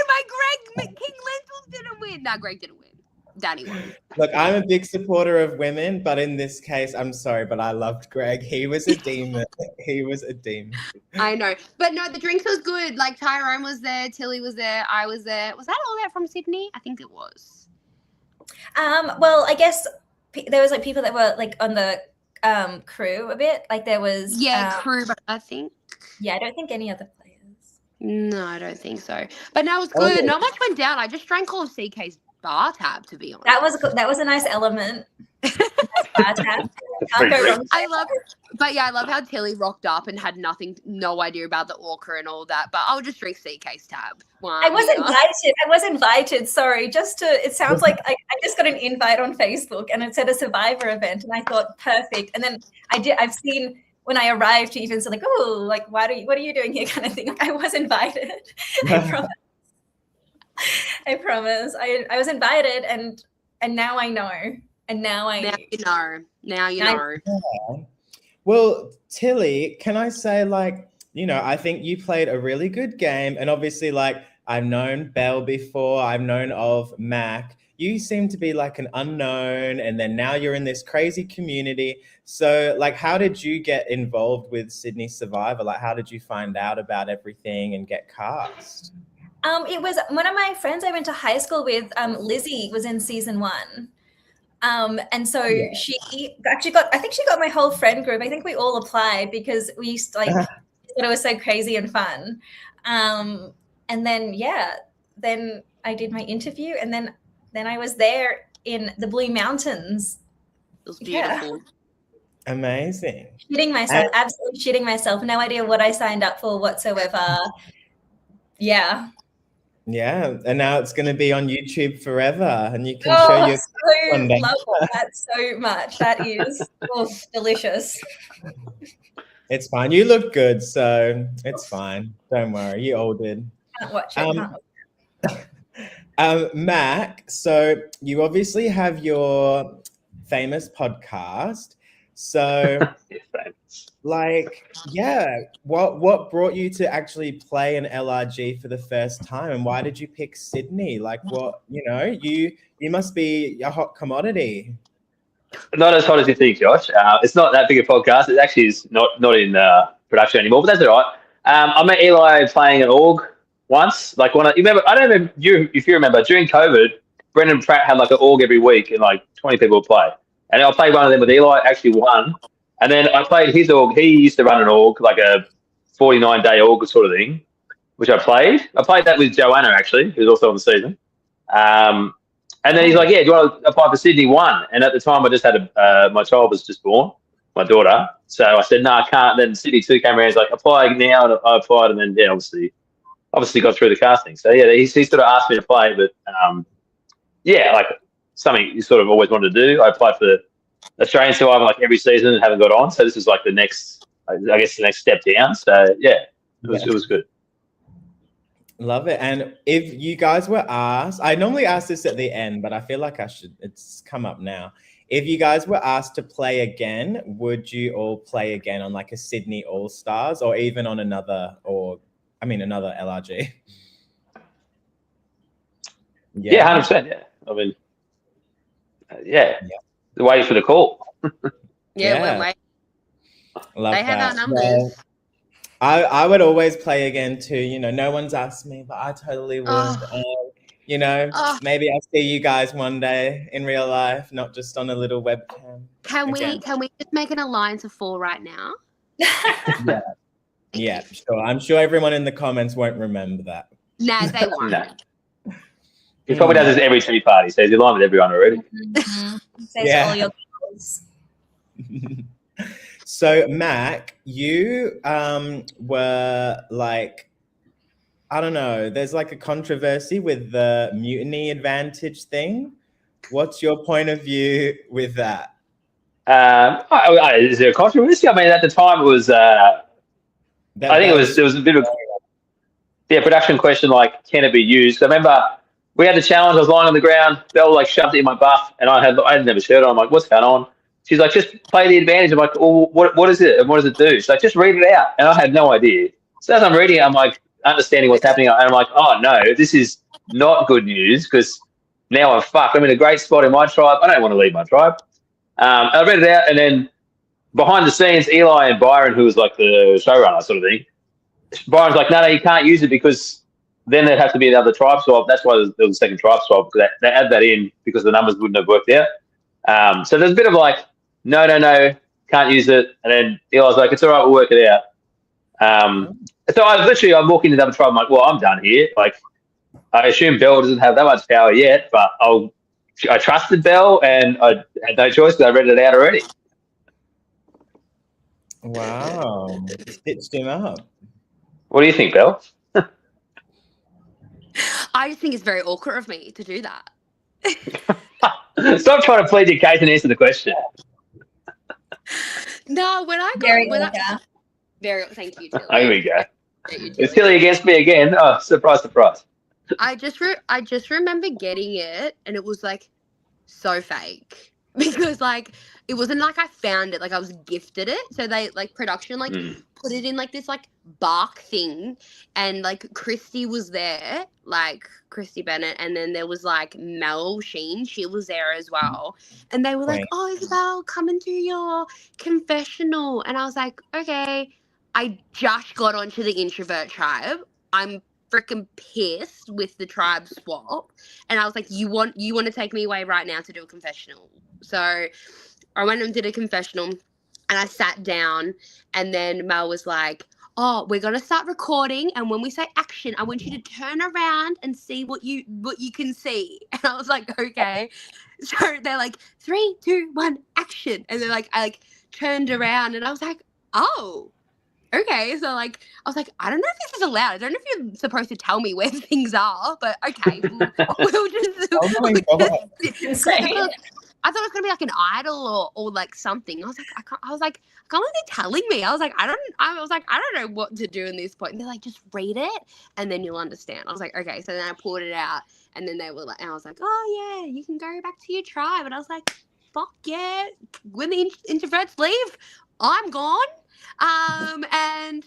[SPEAKER 4] my King Lentils didn't win. No, Greg didn't win. Danny won.
[SPEAKER 6] Look, I'm a big supporter of women, but in this case, I'm sorry, but I loved Greg. He was a demon. He was a demon.
[SPEAKER 4] I know. But no, the drinks was good. Like Tyrone was there, Tilly was there, I was there. Was that all that from Sydney? I think it was.
[SPEAKER 5] Well, I guess there was like people that were like on the crew a bit. Like there was
[SPEAKER 4] crew, but I think.
[SPEAKER 5] Yeah, I don't think any other players.
[SPEAKER 4] No, I don't think so. But no, it was good.
[SPEAKER 6] Okay.
[SPEAKER 4] Not much went down. I just drank all of CK's bar tab, to be honest.
[SPEAKER 5] That was a nice element. Bar tab. Can't go wrong.
[SPEAKER 4] I love how Tilly rocked up and had no idea about the ORCA and all that. But I'll just drink CK's tab.
[SPEAKER 5] I was invited. Sorry, it sounds like I just got an invite on Facebook and it said a Survivor event, and I thought perfect. And then I've seen when I arrived, even so, like, oh, like what are you doing here, kind of thing. Like, I was invited. I promise. I was invited, and now I know. And now you know. Now you know.
[SPEAKER 6] Yeah. Well, Tilly, can I say, like, I think you played a really good game, and obviously, like, I've known Belle before, I've known of Mac. You seem to be like an unknown, and then now you're in this crazy community. So, like, how did you get involved with Sydney Survivor? Like, how did you find out about everything and get cast?
[SPEAKER 5] It was one of my friends I went to high school with, Lizzie, was in season 1. And so she actually I think she got my whole friend group. I think we all applied because we used to, like, thought it was so crazy and fun. And then, then I did my interview, and then I was there in the Blue Mountains.
[SPEAKER 4] It was beautiful.
[SPEAKER 5] Yeah.
[SPEAKER 6] Amazing.
[SPEAKER 5] Shitting myself, absolutely shitting myself. No idea what I signed up for whatsoever. Yeah.
[SPEAKER 6] Yeah, and now it's going to be on YouTube forever, and you can show your
[SPEAKER 5] one day. Love that so much. That is delicious.
[SPEAKER 6] It's fine. You look good, so it's fine. Don't worry. You all did.
[SPEAKER 5] Can't watch it.
[SPEAKER 6] Mac, so you obviously have your famous podcast. So, what brought you to actually play an LRG for the first time, and why did you pick Sydney? Like, you must be a hot commodity.
[SPEAKER 3] Not as hot as you think, Josh. It's not that big a podcast. It actually is not in production anymore, but that's all right. I met Eli playing an org once. Like, I don't know if you remember, during COVID, Brendan Pratt had like an org every week, and like 20 people would play. And I played one of them with Eli, actually won. And then I played his org. He used to run an org, like a 49-day org sort of thing, which I played. I played that with Joanna, actually, who's also on the season. And then he's like, yeah, do you want to apply for Sydney? Won. And at the time, I just had my child was just born, my daughter. So I said, no, I can't. Then Sydney 2 came around. He's like, apply now. And I applied. And then, obviously got through the casting. So, he sort of asked me to play. But, like something you sort of always wanted to do. I applied for Australian Survivor like every season and haven't got on. So this is like the next step down. So, it was good.
[SPEAKER 6] Love it. And if you guys were asked, I normally ask this at the end, but I feel like it's come up now. If you guys were asked to play again, would you all play again on like a Sydney All-Stars or even on another LRG?
[SPEAKER 3] Yeah, 100%. Yeah. I mean, the wait for the call.
[SPEAKER 4] We're waiting.
[SPEAKER 6] Love
[SPEAKER 4] they have
[SPEAKER 6] that.
[SPEAKER 4] our numbers.
[SPEAKER 6] I would always play again too. No one's asked me, but I totally would. Maybe I'll see you guys one day in real life, not just on a little webcam.
[SPEAKER 4] Can we just make an alliance of 4 right now?
[SPEAKER 6] Yeah, sure. I'm sure everyone in the comments won't remember that.
[SPEAKER 4] Nah, they won't.
[SPEAKER 3] No. He probably does this every tea party, so he's in line with everyone already.
[SPEAKER 5] Mm-hmm. Says all your goals.
[SPEAKER 6] So, Mac, you were like I don't know. There's like a controversy with the mutiny advantage thing. What's your point of view with that?
[SPEAKER 3] Is there a controversy? I mean, at the time it was. I think there was a bit of production question, like, can it be used? I remember we had the challenge. I was lying on the ground. Belle like shoved it in my buff, and I had never shirt on. I'm like, what's going on? She's like, just play the advantage. I'm like, oh, what is it? And what does it do? She's like, just read it out. And I had no idea. So as I'm reading it, I'm like, understanding what's happening. And I'm like, oh no, this is not good news, because now I'm fucked. I'm in a great spot in my tribe. I don't want to leave my tribe. I read it out, and then behind the scenes, Eli and Byron, who was like the showrunner sort of thing, Byron's like, no, you can't use it, because then there'd have to be another tribe swap. That's why there was a second tribe swap. They add that in because the numbers wouldn't have worked out. So there's a bit of like, no, can't use it. And then Eli's like, it's all right, we'll work it out. So I'm walking into the other tribe. I'm like, well, I'm done here. Like, I assume Belle doesn't have that much power yet, but I trusted Belle, and I had no choice because I read it out already.
[SPEAKER 6] Wow. Stitched him up.
[SPEAKER 3] What do you think, Belle?
[SPEAKER 4] I just think it's very awkward of me to do that.
[SPEAKER 3] Stop trying to plead your case and answer the question.
[SPEAKER 4] No, when I got thank you, Tilly.
[SPEAKER 3] Here we go. It's Tilly against me again. Oh, surprise, surprise.
[SPEAKER 4] I just remember getting it, and it was like so fake, because like it wasn't like I found it, like I was gifted it. So they like production like put it in like this like bark thing, and like Christy was there, like Christy Bennett, and then there was like Mel Sheen, she was there as well, and they were like, oh, Isabel, come and do your confessional. And I was like, okay. I just got onto the introvert tribe. I'm freaking pissed with the tribe swap, and I was like, you want to take me away right now to do a confessional? So I went and did a confessional, and I sat down, and then Mel was like, oh, we're gonna start recording, and when we say action, I want you to turn around and see what you can see. And I was like, okay. So they're like, 3, 2, 1, action. And they're like, I like turned around, and I was like, oh, okay. So like, I was like, I don't know if this is allowed. I don't know if you're supposed to tell me where things are, but okay, we'll just.
[SPEAKER 6] Oh my God.
[SPEAKER 5] Insane.
[SPEAKER 4] I thought it was gonna be like an idol or like something. I was like, I can't believe they're telling me. I was like, I don't know what to do in this point. And they're like, just read it and then you'll understand. I was like, okay. So then I pulled it out, and then they were like, and I was like, oh yeah, you can go back to your tribe. And I was like, fuck yeah. When the introverts leave, I'm gone. And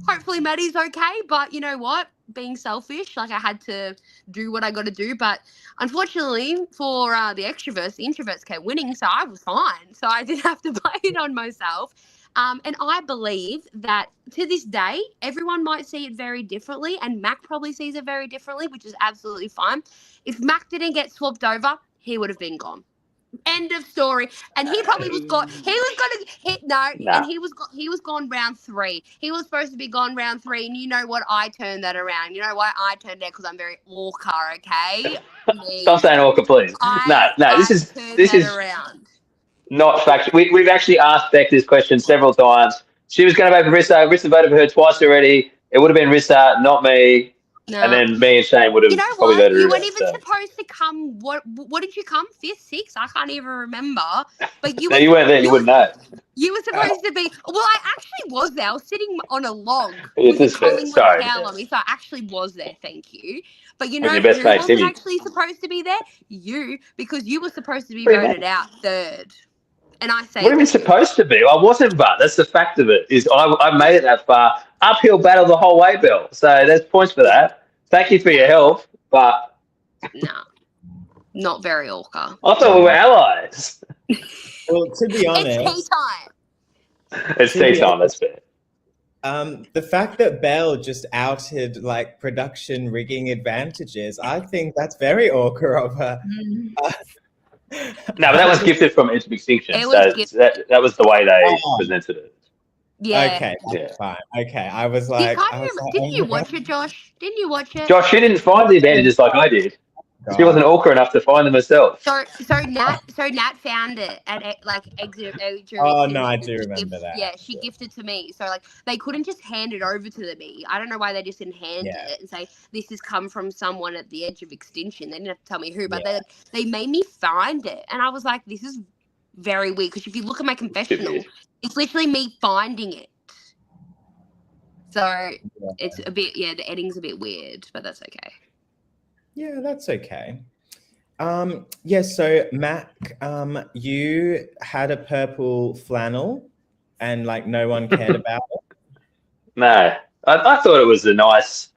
[SPEAKER 4] hopefully Maddie's okay. But you know what? Being selfish, like I had to do what I got to do. But unfortunately for the introverts kept winning, so I was fine. So I didn't have to blame it on myself. And I believe that to this day, everyone might see it very differently, and Mac probably sees it very differently, which is absolutely fine. If Mac didn't get swapped over, he would have been gone. End of story. And he probably was gone. He was gonna hit and he was gone round 3. He was supposed to be gone round 3, and you know what? I turned that around. You know why I turned it? Because I'm very ORCA, okay?
[SPEAKER 3] Stop saying ORCA, please. No. This is
[SPEAKER 4] around.
[SPEAKER 3] Not fact. We've actually asked Beck this question several times. She was going to vote for Rissa. Rissa voted for her twice already. It would have been Rissa, not me. No. And then me and Shane would have probably voted.
[SPEAKER 4] You weren't even supposed to come. What did you come? 5th, 6th? I can't even remember. But you.
[SPEAKER 3] No, you weren't there. You wouldn't know.
[SPEAKER 4] You were supposed to be. Well, I actually was there. I was sitting on a log.
[SPEAKER 3] Sorry.
[SPEAKER 4] So I actually was there. Thank you. But you know who wasn't actually supposed to be there? You, because you were supposed to be voted out 3rd. And I say,
[SPEAKER 3] what are we supposed to be? I wasn't, but that's the fact of it. Is I made it that far. Uphill battle the whole way, Bill. So there's points for that. Thank you for your help, but
[SPEAKER 4] no, not very ORCA.
[SPEAKER 3] I thought we were allies.
[SPEAKER 6] Well, to be honest,
[SPEAKER 4] it's tea time.
[SPEAKER 3] It's tea time. That's fair.
[SPEAKER 6] The fact that Belle just outed like production rigging advantages, I think that's very ORCA of her.
[SPEAKER 3] No, but that was gifted from Edge of Extinction. That was the way they presented it.
[SPEAKER 4] Yeah.
[SPEAKER 6] Okay. Fine. Okay. I was like,
[SPEAKER 4] didn't you watch it, Josh? Didn't you watch it?
[SPEAKER 3] Josh, you didn't find the advantages like I did.
[SPEAKER 6] God.
[SPEAKER 3] She wasn't ORCA enough to find them herself.
[SPEAKER 4] So Nat found it at like exit.
[SPEAKER 6] Oh no, I do remember that.
[SPEAKER 4] Yeah, she gifted to me. So like they couldn't just hand it over to me. I don't know why they just didn't hand it and say this has come from someone at the edge of extinction. They didn't have to tell me who, but they made me find it, and I was like, this is very weird because if you look at my confessional, it's literally me finding it. So it's a bit, the editing's a bit weird, but that's okay.
[SPEAKER 6] Yeah, that's okay. So Mac, you had a purple flannel and like no one cared about it.
[SPEAKER 3] No, I thought it was a nice,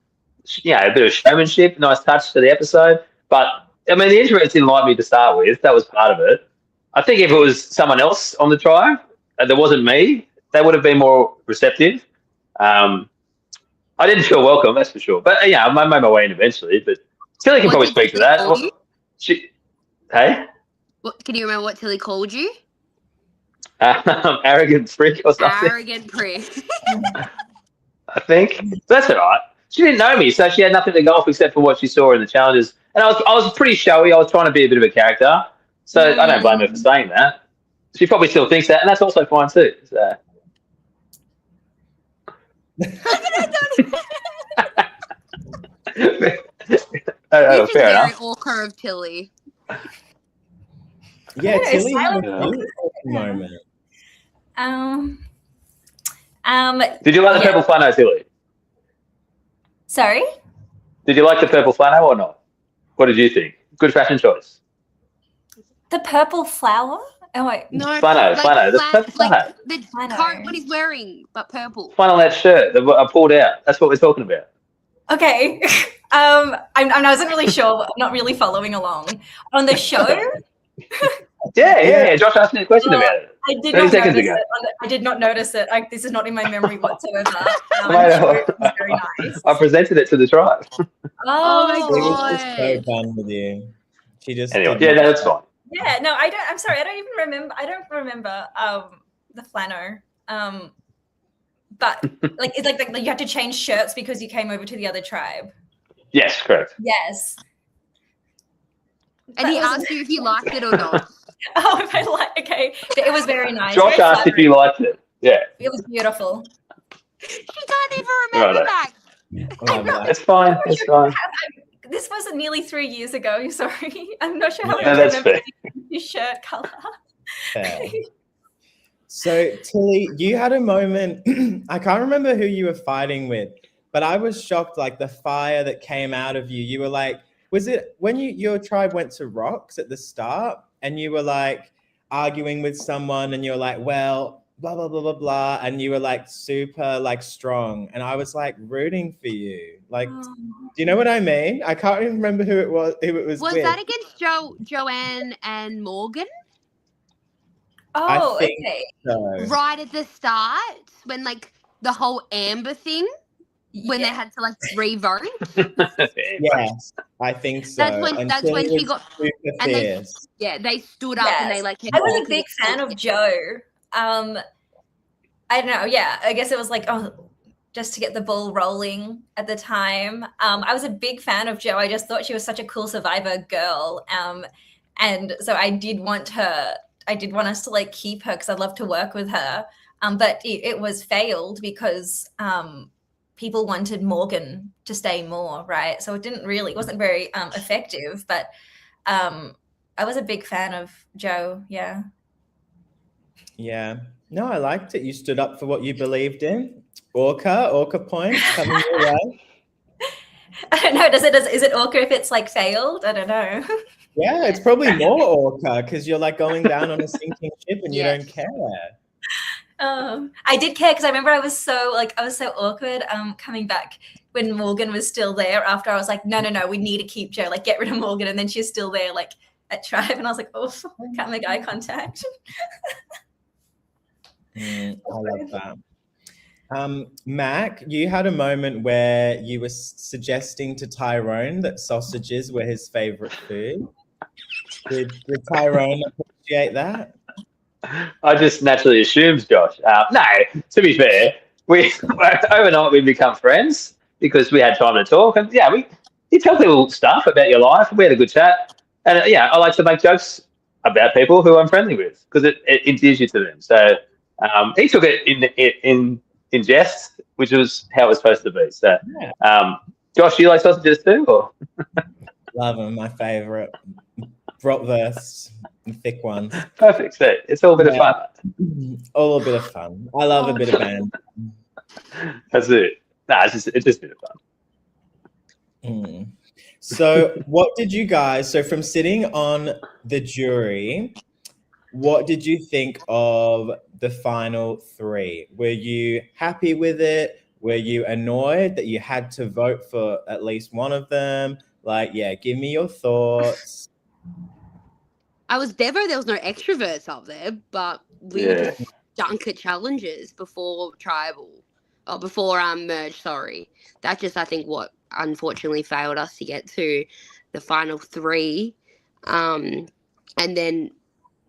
[SPEAKER 3] a bit of showmanship, nice touch to the episode. But I mean, the interest didn't like me to start with. That was part of it. I think if it was someone else on the tribe and there wasn't me, they would have been more receptive. I didn't feel welcome, that's for sure. But I made my way in eventually. But Tilly can probably speak to that. Hey?
[SPEAKER 4] Can you remember what Tilly called you?
[SPEAKER 3] Arrogant prick or something.
[SPEAKER 4] Arrogant prick.
[SPEAKER 3] I think that's all right. She didn't know me, so she had nothing to go off except for what she saw in the challenges. And I was pretty showy. I was trying to be a bit of a character, so I don't blame her for saying that. She probably still thinks that, and that's also fine too. So.
[SPEAKER 4] This is
[SPEAKER 3] fair
[SPEAKER 4] very
[SPEAKER 3] enough.
[SPEAKER 4] ORCA of Tilly.
[SPEAKER 6] Yeah, Tilly had a few moment.
[SPEAKER 3] Did you like the purple flannel, Tilly?
[SPEAKER 5] Sorry?
[SPEAKER 3] Did you like the purple flannel or not? What did you think? Good fashion choice.
[SPEAKER 5] The purple flower? Oh wait.
[SPEAKER 4] No,
[SPEAKER 3] flannel. The purple flannel.
[SPEAKER 4] The coat, what he's wearing, but purple.
[SPEAKER 3] Flannel shirt that I pulled out. That's what we're talking about.
[SPEAKER 5] Okay. I wasn't really sure. I'm not really following along. On the show?
[SPEAKER 3] Yeah. Josh asked me a question about it.
[SPEAKER 5] I did
[SPEAKER 3] 30
[SPEAKER 5] not
[SPEAKER 3] seconds
[SPEAKER 5] notice
[SPEAKER 3] ago.
[SPEAKER 5] it. I did not notice it. This is not in my memory whatsoever.
[SPEAKER 3] It
[SPEAKER 5] was very nice.
[SPEAKER 3] I presented it to the tribe.
[SPEAKER 4] Oh my
[SPEAKER 6] It was
[SPEAKER 4] god.
[SPEAKER 6] just so fun with you. She just
[SPEAKER 3] Anyway, that's fine.
[SPEAKER 5] Yeah, no, I don't. I'm sorry, I don't even remember. I don't remember the flannel. But like it's like you had to change shirts because you came over to the other tribe.
[SPEAKER 3] Yes, correct.
[SPEAKER 5] Yes.
[SPEAKER 4] And he asked you if you liked it or not.
[SPEAKER 5] Oh, if I like, okay. It was very nice.
[SPEAKER 3] Josh
[SPEAKER 5] very
[SPEAKER 3] asked if you liked it. Yeah.
[SPEAKER 5] It was beautiful.
[SPEAKER 4] She can't even remember that.
[SPEAKER 3] It's fine. It's fine.
[SPEAKER 5] This was nearly 3 years ago. Sorry. I'm not sure how
[SPEAKER 3] No,
[SPEAKER 5] I
[SPEAKER 3] that's
[SPEAKER 5] remember
[SPEAKER 3] fair.
[SPEAKER 5] your shirt color.
[SPEAKER 6] Fair. So, Tilly, you had a moment, I can't remember who you were fighting with, but I was shocked, like the fire that came out of you. You were like, was it when your tribe went to rocks at the start and you were like arguing with someone and you're like, well, blah, blah, blah, blah, blah. And you were like super like strong. And I was like rooting for you. Like, do you know what I mean? I can't even remember who it was
[SPEAKER 4] Was
[SPEAKER 6] with.
[SPEAKER 4] that against Joanne and Morgan?
[SPEAKER 5] Oh,
[SPEAKER 6] I think
[SPEAKER 5] okay.
[SPEAKER 6] so.
[SPEAKER 4] Right at the start, when like the whole Amber thing, when they had to like re-vote.
[SPEAKER 6] Yes, I think so.
[SPEAKER 4] That's when she got
[SPEAKER 6] super
[SPEAKER 4] and
[SPEAKER 6] fierce.
[SPEAKER 4] they stood up and they like.
[SPEAKER 5] I was a big fan of Joe. I don't know. Yeah, I guess it was like just to get the ball rolling at the time. I was a big fan of Joe. I just thought she was such a cool survivor girl. And so I did want us to like keep her because I'd love to work with her. But it was failed because people wanted Morgan to stay more, right? So it wasn't very effective. But I was a big fan of Joe. Yeah.
[SPEAKER 6] Yeah. No, I liked it. You stood up for what you believed in. ORCA points coming your way.
[SPEAKER 5] I don't know. Is it ORCA if it's like failed? I don't know.
[SPEAKER 6] Yeah, it's probably more ORCA because you're like going down on a sinking ship and you don't care.
[SPEAKER 5] I did care because I remember I was so awkward coming back when Morgan was still there after I was like, no, we need to keep Joe, like get rid of Morgan, and then she's still there like at Tribe and I was like, oh, I can't make eye contact.
[SPEAKER 6] I love that. Mac, you had a moment where you were suggesting to Tyrone that sausages were his favorite food. Did Tyrone appreciate that?
[SPEAKER 3] I just naturally assumed, Josh. No, to be fair, overnight we become friends because we had time to talk, and you tell people stuff about your life. We had a good chat, and I like to make jokes about people who I'm friendly with because it endears you to them. So he took it in jest, which was how it was supposed to be. So, Josh, do you like sausages too, or?
[SPEAKER 6] Love them, my favorite. Bratwurst, thick ones.
[SPEAKER 3] Perfect. So it's all a bit of fun.
[SPEAKER 6] All a bit of fun. I love a bit of band.
[SPEAKER 3] That's it. Nah, it's just a bit of fun.
[SPEAKER 6] So what did you guys, so from sitting on the jury, what did you think of the final three? Were you happy with it? Were you annoyed that you had to vote for at least one of them? Like, give me your thoughts.
[SPEAKER 4] I was there was no extroverts up there, but we were just dunk at challenges before tribal. Or before merge, sorry. That just, I think, what unfortunately failed us to get to the final three. And then,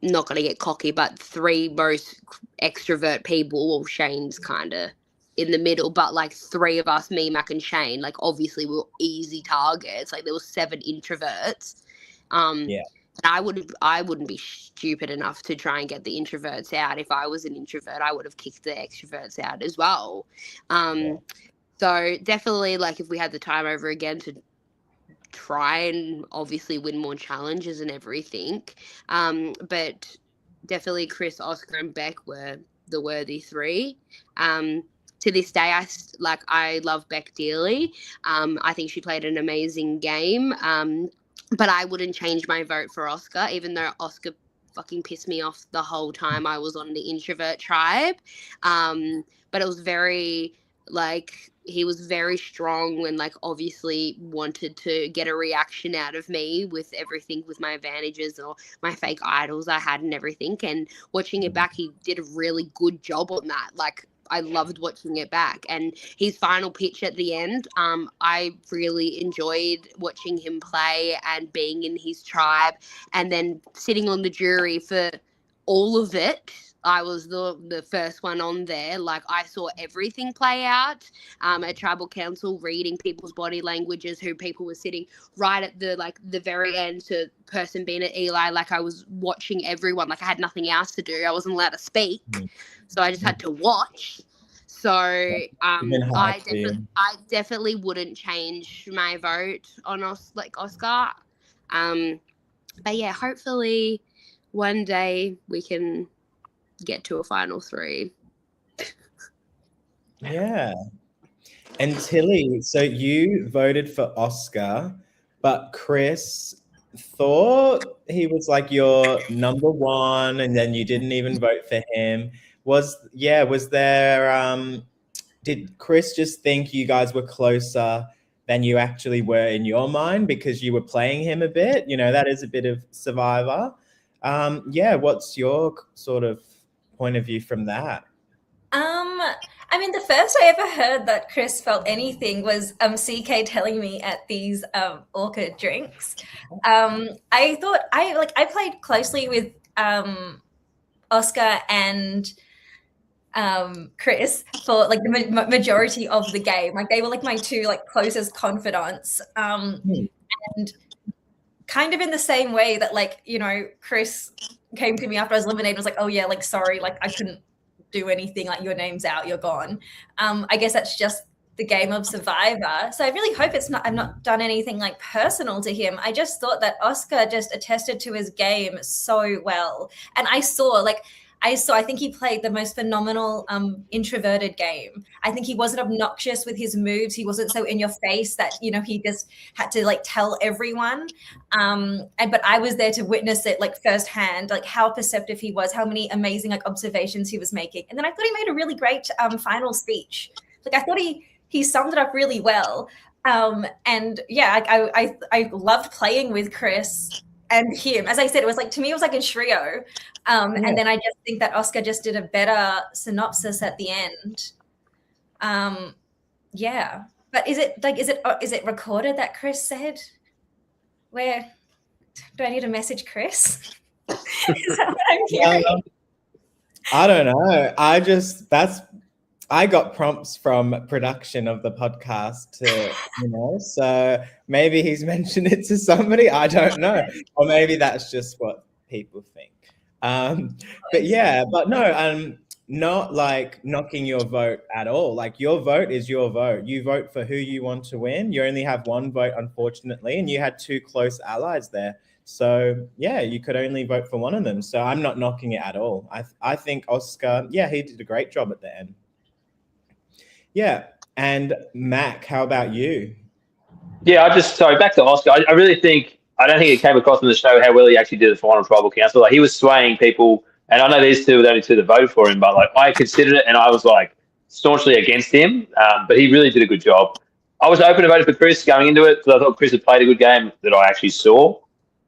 [SPEAKER 4] not going to get cocky, but three most extrovert people, well, Shane's kind of in the middle, but like three of us, me, Mac and Shane, like obviously we were easy targets. Like there was 7 introverts. I wouldn't be stupid enough to try and get the introverts out. If I was an introvert, I would have kicked the extroverts out as well. So definitely, like, if we had the time over again to try and obviously win more challenges and everything, but definitely Chris, Oscar, and Beck were the worthy 3. To this day, I love Beck dearly. I think she played an amazing game. But I wouldn't change my vote for Oscar, even though Oscar fucking pissed me off the whole time I was on the introvert tribe. But it was very, he was very strong and, obviously wanted to get a reaction out of me with everything, with my advantages or my fake idols I had and everything. And watching it back, he did a really good job on that. I loved watching it back, and his final pitch at the end, I really enjoyed watching him play and being in his tribe, and then sitting on the jury for all of it. I was the first one on there. I saw everything play out at Tribal Council, reading people's body languages, who people were sitting right at the very end, to person being at Eli. I was watching everyone. I had nothing else to do. I wasn't allowed to speak. So I just had to watch. So I definitely wouldn't change my vote on Oscar. But yeah, hopefully one day we can get to a final 3.
[SPEAKER 6] Yeah. And Tilly, so you voted for Oscar, but Chris thought he was your number 1, and then you didn't even vote for him. Was there did Chris just think you guys were closer than you actually were in your mind because you were playing him a bit? That is a bit of Survivor. What's your sort of point of view from that?
[SPEAKER 5] I mean, the first I ever heard that Chris felt anything was CK telling me at these ORCA drinks. I thought I played closely with Oscar and Chris for the majority of the game. They were my 2 closest confidants, and kind of in the same way that Chris came to me after I was eliminated and was oh yeah, sorry, I couldn't do anything, your name's out, you're gone. I guess that's just the game of Survivor. So I really hope I've not done anything personal to him. I just thought that Oscar just attested to his game so well, and I think he played the most phenomenal introverted game. I think he wasn't obnoxious with his moves. He wasn't so in your face that, he just had to tell everyone. But I was there to witness it firsthand, how perceptive he was, how many amazing observations he was making. And then I thought he made a really great final speech. I thought he summed it up really well. And yeah, I loved playing with Chris and him. As I said, it was to me, it was a trio. And then I just think that Oscar just did a better synopsis at the end. Yeah. But is it recorded that Chris said? Where do I need to message Chris? Is that what I'm hearing?
[SPEAKER 6] I don't know. I got prompts from production of the podcast to, so maybe he's mentioned it to somebody. I don't know. Or maybe that's just what people think. But yeah, but no, not like knocking your vote at all. Like your vote is your vote. You vote for who you want to win. You only have one vote, unfortunately, and you had two close allies there. So yeah, you could only vote for one of them. So I'm not knocking it at all. I think Oscar, yeah, he did a great job at the end. Yeah. And Mac, how about you?
[SPEAKER 3] Yeah, sorry, back to Oscar. I really think, I don't think it came across in the show how well he actually did the final tribal council. Like, he was swaying people, and I know these two were the only two that voted for him, but like, I considered it, and I was like staunchly against him, but he really did a good job. I was open to voting for Chris going into it, because I thought Chris had played a good game that I actually saw,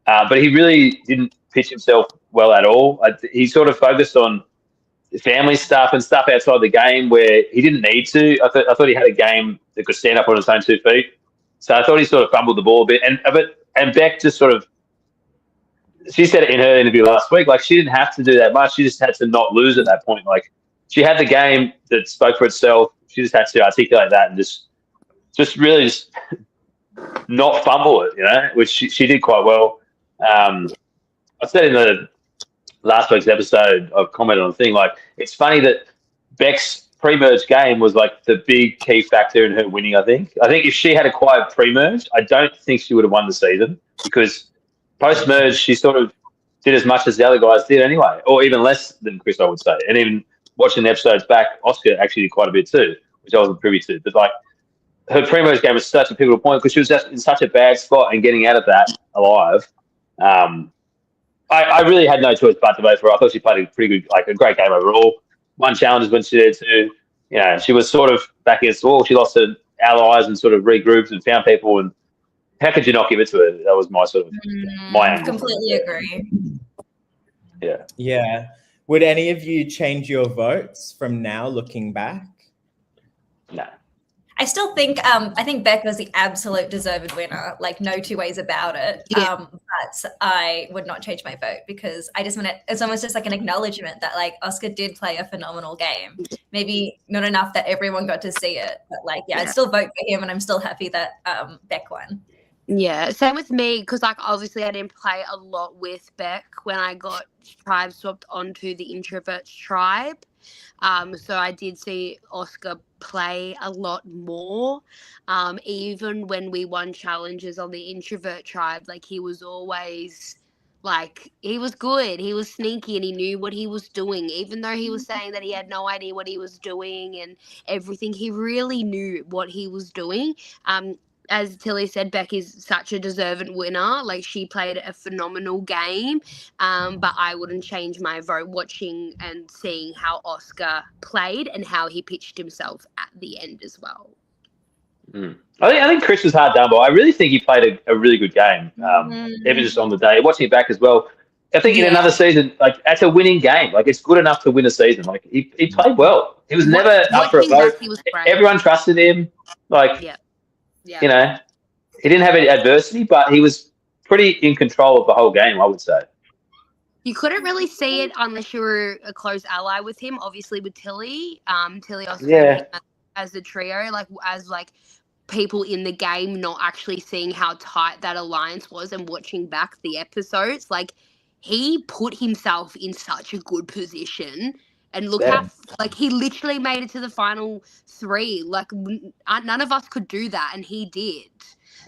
[SPEAKER 3] but he really didn't pitch himself well at all. He sort of focused on family stuff and stuff outside the game where he didn't need to. I thought he had a game that could stand up on its own 2 feet. So I thought he sort of fumbled the ball a bit. And Beck just sort of, she said it in her interview last week, like she didn't have to do that much. She just had to not lose at that point. Like she had the game that spoke for itself. She just had to articulate that and just really not fumble it, which she did quite well. I said in the last week's episode, I've commented on the thing, like, it's funny that Beck's pre-merge game was like the big key factor in her winning, I think. I think if she had a quiet pre-merge, I don't think she would have won the season, because post-merge, she sort of did as much as the other guys did anyway, or even less than Chris, I would say. And even watching the episodes back, Oscar actually did quite a bit too, which I wasn't privy to. But like, her pre-merge game was such a pivotal point because she was just in such a bad spot, and getting out of that alive, I really had no choice but to vote for her. I thought she played a pretty good, like a great game overall. Won challenges when she did too. She was sort of back against the wall. She lost her allies and sort of regrouped and found people. And how could you not give it to her? That was my sort of my angle.
[SPEAKER 5] Completely agree.
[SPEAKER 3] Yeah.
[SPEAKER 6] Yeah. Would any of you change your votes from now looking back?
[SPEAKER 3] No.
[SPEAKER 5] I still think I think Beck was the absolute deserved winner, like no two ways about it.
[SPEAKER 4] Yeah.
[SPEAKER 5] But I would not change my vote because I just want to, it's almost just like an acknowledgement that like Oscar did play a phenomenal game. Maybe not enough that everyone got to see it, but like, yeah. I'd still vote for him, and I'm still happy that Beck won.
[SPEAKER 4] Yeah, same with me, because like obviously I didn't play a lot with Beck when I got tribe swapped onto the introverts tribe. So I did see Oscar play a lot more. Even when we won challenges on the introvert tribe, like he was always like, he was good, he was sneaky, and he knew what he was doing. Even though he was saying that he had no idea what he was doing and everything, he really knew what he was doing. As Tilly said, Beck is such a deserving winner. Like, she played a phenomenal game, but I wouldn't change my vote watching and seeing how Oscar played and how he pitched himself at the end as well.
[SPEAKER 3] I think Chris was hard done by. I really think he played a really good game, even just on the day. Watching it back as well, I think in another season, like, that's a winning game. Like, it's good enough to win a season. Like, he played well. He was never up for a vote. Everyone trusted him. Like,
[SPEAKER 4] Yeah.
[SPEAKER 3] He didn't have any adversity, but he was pretty in control of the whole game, I would say.
[SPEAKER 4] You couldn't really see it unless you were a close ally with him, obviously with Tilly. Tilly also as a trio, as people in the game not actually seeing how tight that alliance was and watching back the episodes. Like, he put himself in such a good position. And look how, he literally made it to the final 3. Like, none of us could do that, and he did.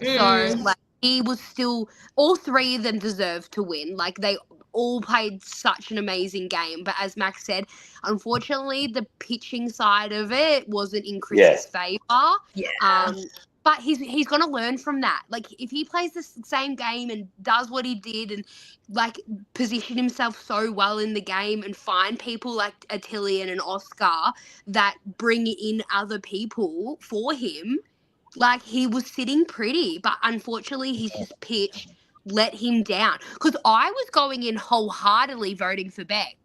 [SPEAKER 4] So, he was still, all 3 of them deserved to win. Like, they all played such an amazing game. But as Max said, unfortunately, the pitching side of it wasn't in Chris's favour. Yeah. But he's going to learn from that. Like, if he plays the same game and does what he did and, position himself so well in the game and find people like a Tilly and an Oscar that bring in other people for him, he was sitting pretty. But unfortunately, his pitch let him down. Because I was going in wholeheartedly voting for Beck.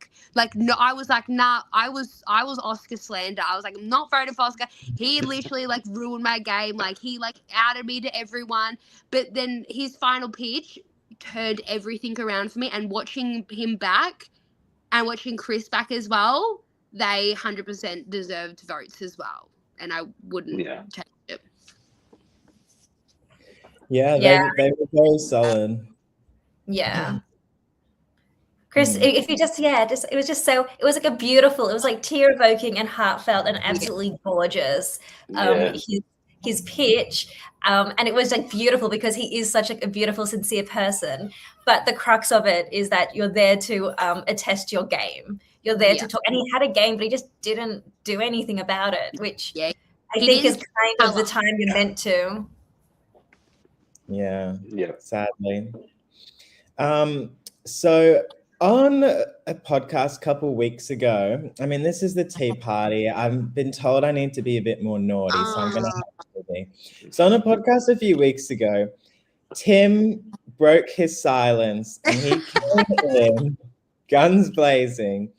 [SPEAKER 4] No, I was like, nah, I was Oscar slander. I was like, I'm not voting for Oscar. He literally ruined my game. He outed me to everyone. But then his final pitch turned everything around for me. And watching him back and watching Chris back as well, they 100% deserved votes as well, and I wouldn't change it.
[SPEAKER 6] Yeah, they were very solid.
[SPEAKER 5] Yeah. Chris, if you just it was just so, it was like it was like tear evoking and heartfelt and absolutely gorgeous. His pitch, and it was like beautiful because he is such a beautiful, sincere person. But the crux of it is that you're there to attest your game. You're there to talk, and he had a game, but he just didn't do anything about it, which I think is kind of the time you're meant to.
[SPEAKER 6] Yeah. Sadly. So on a podcast a couple weeks ago, I mean, this is the tea party. I've been told I need to be a bit more naughty, so I'm going to have to be. So on a podcast a few weeks ago, Tim broke his silence and he came in, guns blazing,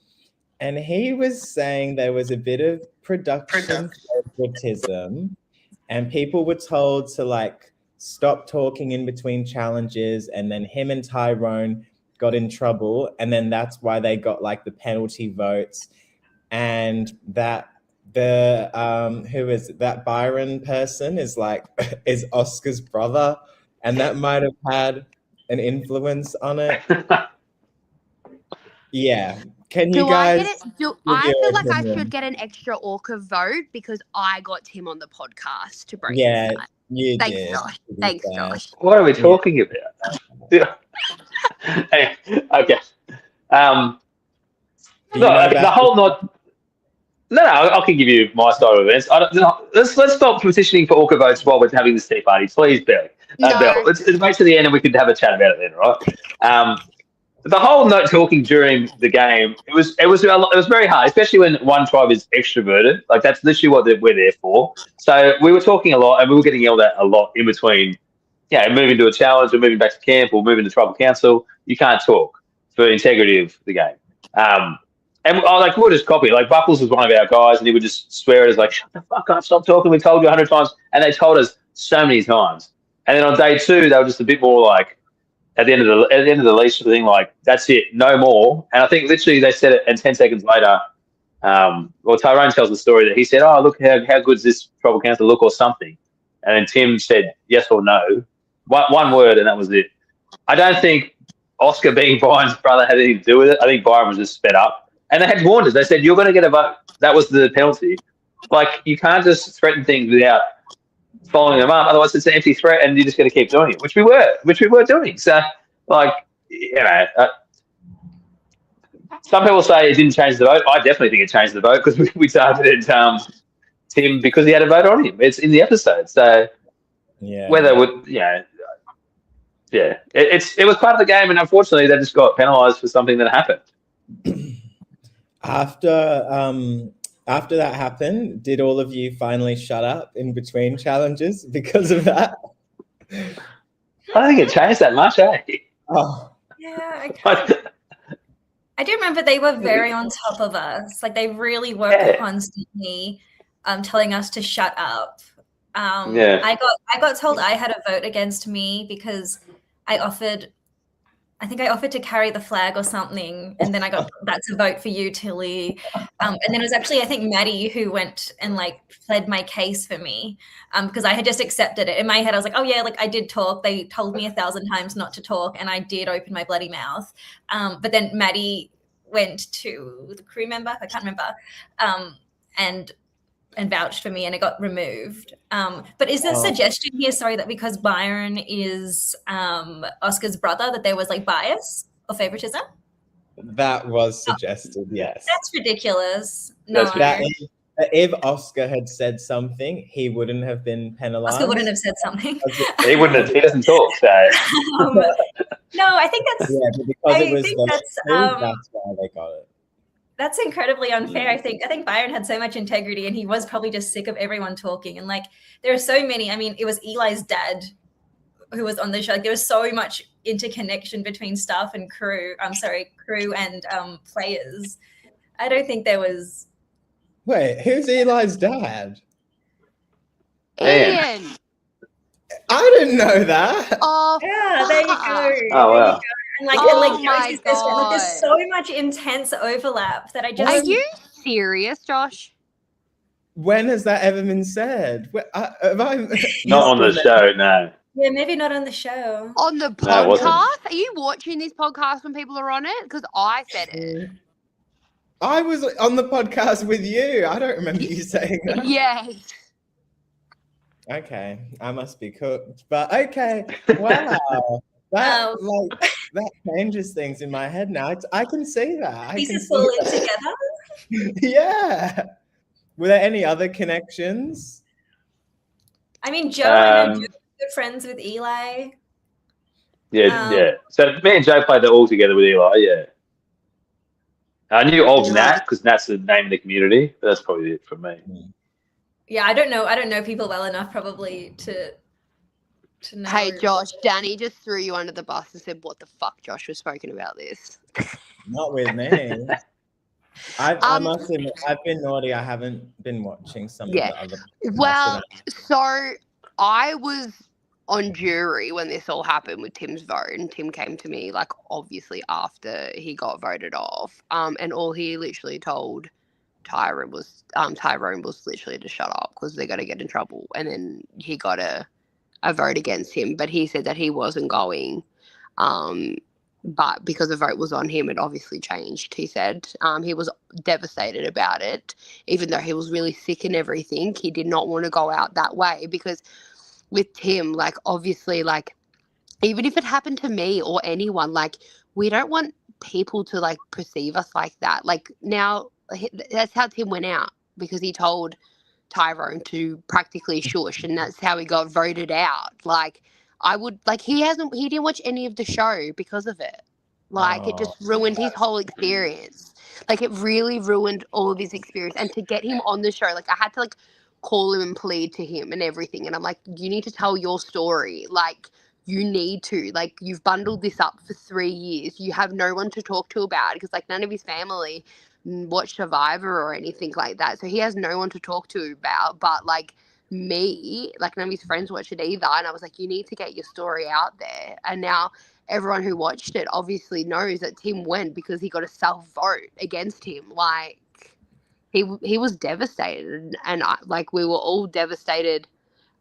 [SPEAKER 6] and he was saying there was a bit of production favoritism, and people were told to like stop talking in between challenges, and then him and Tyrone got in trouble, and then that's why they got like the penalty votes, and that the who is it? That Byron person is like is Oscar's brother, and that might have had an influence on it. Yeah. Can you guys?
[SPEAKER 4] I feel like I should get an extra ORCA vote because I got Tim on the podcast to break his silence.
[SPEAKER 6] You
[SPEAKER 4] Thanks,
[SPEAKER 6] did.
[SPEAKER 4] Josh. Thanks, Josh.
[SPEAKER 3] What are we talking about? Hey, okay. The whole not. No, I can give you my style of events. Let's stop petitioning for ORCA votes while we're having this tea party, please, Belle. Belle, let's wait to the end and we can have a chat about it then, right? The whole not talking during the game, it was very hard, especially when one tribe is extroverted. Like that's literally what we're there for. So we were talking a lot, and we were getting yelled at a lot in between. Yeah, moving to a challenge, or moving back to camp, or moving to tribal council. You can't talk for integrity of the game. And like we were just copying. Like Buckles was one of our guys, and he would just swear at us like, "Shut the fuck up! Stop talking. We told you 100 times," and they told us so many times. And then on day 2, they were just a bit more like. At the end of the leash thing, like that's it, no more. And I think literally they said it, and 10 seconds later, Tyrone tells the story that he said, "Oh, look how good's this tribal council look," or something. And then Tim said yes or no, one word, and that was it. I don't think Oscar being Byron's brother had anything to do with it. I think Byron was just sped up, and they had warned us. They said you're going to get a vote. That was the penalty. Like you can't just threaten things without following them up, otherwise it's an empty threat and you're just going to keep doing it, which we were doing. So like, you know, some people say it didn't change the vote. I definitely think it changed the vote because we targeted Tim because he had a vote on him. It's in the episode. So whether it was part of the game, and unfortunately they just got penalised for something that happened.
[SPEAKER 6] After that happened, did all of you finally shut up in between challenges because of that?
[SPEAKER 3] I don't think it changed that much, eh?
[SPEAKER 6] Oh.
[SPEAKER 5] Yeah, I do remember they were very on top of us. Like they really were constantly telling us to shut up. I got told I had a vote against me because I offered to carry the flag or something, and then I got that's a vote for you, Tilly. And then it was actually I think Maddie who went and like pled my case for me because I had just accepted it. In my head, I was like, oh yeah, like I did talk. They told me 1,000 times not to talk, and I did open my bloody mouth. But then Maddie went to the crew member, I can't remember, and vouched for me, and it got removed. But is the suggestion here, sorry, that because Byron is Oscar's brother, that there was like bias or favoritism?
[SPEAKER 6] That was suggested, yes.
[SPEAKER 5] That's ridiculous. No.
[SPEAKER 6] If Oscar had said something, he wouldn't have been penalised.
[SPEAKER 5] Oscar wouldn't have said something.
[SPEAKER 3] He wouldn't have. He doesn't talk, so.
[SPEAKER 5] No, I think that's.
[SPEAKER 6] Yeah, but because it was that's why they got it.
[SPEAKER 5] That's incredibly unfair. I think Byron had so much integrity, and he was probably just sick of everyone talking. And like, there are so many. I mean, it was Eli's dad who was on the show. Like, there was so much interconnection between staff and crew. Crew and players. I don't think there was.
[SPEAKER 6] Wait, who's Eli's dad?
[SPEAKER 4] Ian.
[SPEAKER 6] I didn't know that.
[SPEAKER 4] Oh,
[SPEAKER 5] yeah, there you go.
[SPEAKER 3] Oh, wow.
[SPEAKER 5] And like,
[SPEAKER 4] my
[SPEAKER 5] there's so much intense overlap that I just.
[SPEAKER 4] Are you serious, Josh?
[SPEAKER 6] When has that ever been said?
[SPEAKER 3] Not on the show, no.
[SPEAKER 5] Yeah, maybe not on the show.
[SPEAKER 4] On the
[SPEAKER 3] No, it wasn't.
[SPEAKER 4] podcast? Are you watching this podcast when people are on it? Because I said it.
[SPEAKER 6] I was on the podcast with you. I don't remember you saying that.
[SPEAKER 4] Yes.
[SPEAKER 6] Okay, I must be cooked. But okay, wow. That changes things in my head now. I can see that.
[SPEAKER 5] Pieces falling together.
[SPEAKER 6] Yeah. Were there any other connections?
[SPEAKER 5] I mean, Joe, I know Joe's good friends with Eli.
[SPEAKER 3] Yeah. So me and Joe played that all together with Eli, yeah. I knew of Nat because Nat's the name of the community, but that's probably it for me.
[SPEAKER 5] Yeah, I don't know people well enough probably to know.
[SPEAKER 4] Hey, Josh, Danny just threw you under the bus and said, what the fuck, Josh was spoken about this?
[SPEAKER 6] Not with me. I must admit, I've been naughty. I haven't been watching some of the other.
[SPEAKER 4] Well, so I was on jury when this all happened with Tim's vote, and Tim came to me, like, obviously after he got voted off. And all he literally told Tyrone was literally to shut up because they're going to get in trouble. And then he got a vote against him, but he said that he wasn't going. But because the vote was on him, it obviously changed, he said. He was devastated about it, even though he was really sick and everything. He did not want to go out that way because with Tim, like, obviously, like, even if it happened to me or anyone, like, we don't want people to, like, perceive us like that. Like, now, that's how Tim went out, because he told Tyrone to practically shush, and that's how he got voted out. Like, he didn't watch any of the show because of it. Like, it just ruined his whole experience. Like, it really ruined all of his experience. And to get him on the show, like, I had to, like, call him and plead to him and everything. And I'm like, you need to tell your story. Like, you need to. Like, you've bundled this up for 3 years. You have no one to talk to about it because, like, none of his family watch Survivor or anything like that. So he has no one to talk to about. But, like, me, like, none of his friends watch it either. And I was like, you need to get your story out there. And now everyone who watched it obviously knows that Tim went because he got a self-vote against him. Like, he was devastated, and we were all devastated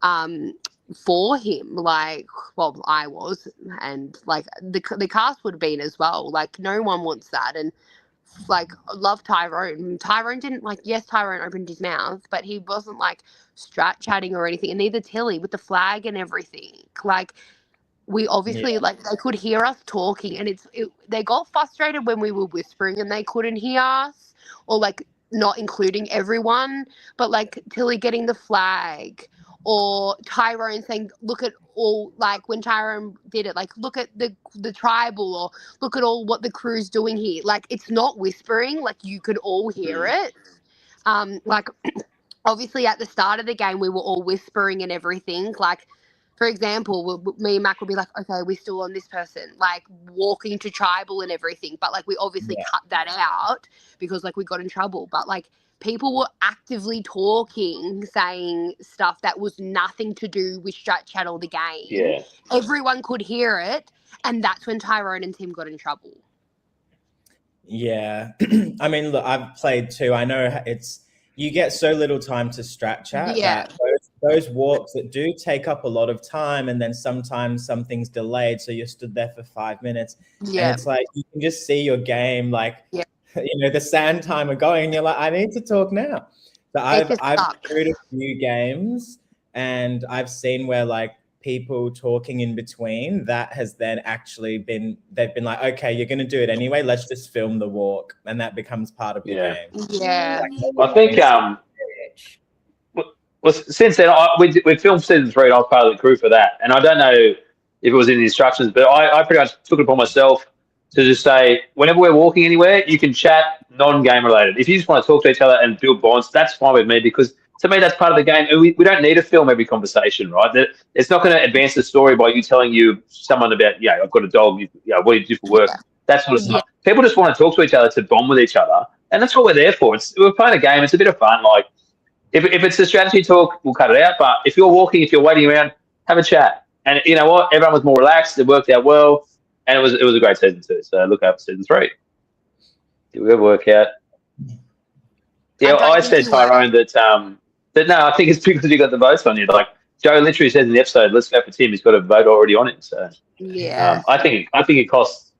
[SPEAKER 4] for him. Like, well, I was, and, like, the cast would have been as well. Like, no one wants that. And, like, love Tyrone. Tyrone didn't, like, yes, Tyrone opened his mouth, but he wasn't, like, strat chatting or anything, and neither Tilly with the flag and everything. Like, we obviously, like, they could hear us talking, and they got frustrated when we were whispering and they couldn't hear us, or, like, not including everyone, but, like, Tilly getting the flag, or Tyrone saying, look at all, like, when Tyrone did it, like, look at the tribal, or look at all what the crew's doing here. Like, it's not whispering, like, you could all hear it. Like, obviously at the start of the game we were all whispering and everything. Like, for example, me and Mac would be like, okay, we're still on this person, like, walking to tribal and everything. But, like, we obviously cut that out because, like, we got in trouble. But, like, people were actively talking, saying stuff that was nothing to do with Strat Channel, the game.
[SPEAKER 3] Yeah.
[SPEAKER 4] Everyone could hear it. And that's when Tyrone and Tim got in trouble.
[SPEAKER 6] Yeah. I mean, look, I've played too. I know you get so little time to strat chat.
[SPEAKER 4] Yeah.
[SPEAKER 6] That those walks that do take up a lot of time, and then sometimes something's delayed, so you're stood there for 5 minutes.
[SPEAKER 4] Yeah.
[SPEAKER 6] And it's like you can just see your game, like, the sand timer going, and you're like, I need to talk now. So I've played a few games, and I've seen where, like, people talking in between, that has then actually they've been like, okay, you're going to do it anyway, let's just film the walk, and that becomes part of the game.
[SPEAKER 4] Yeah.
[SPEAKER 3] I think well, since then we filmed season 3, and I was part of the crew for that, and I don't know if it was in the instructions, but I pretty much took it upon myself to just say, whenever we're walking anywhere, you can chat non-game related. If you just want to talk to each other and build bonds, that's fine with me, because to me, that's part of the game. We don't need to film every conversation, right? It's not going to advance the story by you telling someone about, I've got a dog, what do you do for work? That sort of stuff. People just want to talk to each other, to bond with each other, and that's what we're there for. We're playing a game. It's a bit of fun. Like, if it's a strategy talk, we'll cut it out. But if you're walking, if you're waiting around, have a chat. And you know what? Everyone was more relaxed. It worked out well, and it was a great season 2. So look out for season 3. It will work out. Yeah,
[SPEAKER 4] don't
[SPEAKER 3] I
[SPEAKER 4] think
[SPEAKER 3] said
[SPEAKER 4] you
[SPEAKER 3] Tyrone
[SPEAKER 4] were.
[SPEAKER 3] that no, I think it's because you got the votes on you. Like Joe literally says in the episode, "Let's go for Tim." He's got a vote already on him. So
[SPEAKER 4] Yeah.
[SPEAKER 3] I think it costs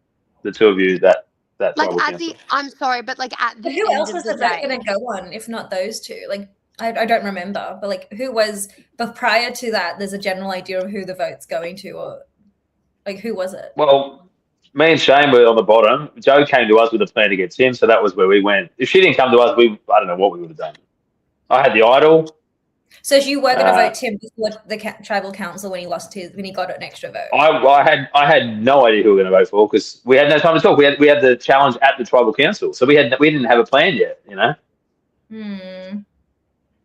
[SPEAKER 3] the two of you that
[SPEAKER 4] Like
[SPEAKER 3] tribal
[SPEAKER 4] at the,
[SPEAKER 3] council.
[SPEAKER 4] I'm sorry, but like at
[SPEAKER 5] But
[SPEAKER 4] the
[SPEAKER 5] who
[SPEAKER 4] end
[SPEAKER 5] else
[SPEAKER 4] of
[SPEAKER 5] was
[SPEAKER 4] the
[SPEAKER 5] the vote
[SPEAKER 4] day,
[SPEAKER 5] going to go on if not those two? Like, I don't remember, but like, who was? But prior to that, there's a general idea of who the vote's going to, or like, who was it?
[SPEAKER 3] Well, me and Shane were on the bottom. Joe came to us with a plan to get Tim, so that was where we went. If she didn't come to us, I don't know what we would have done. I had the idol.
[SPEAKER 5] So you were going to
[SPEAKER 3] Uh,
[SPEAKER 5] vote Tim before the tribal council when he got an extra vote.
[SPEAKER 3] I had no idea who we were going to vote for because we had no time to talk. We had the challenge at the tribal council, so we didn't have a plan yet, you know.
[SPEAKER 5] Hmm.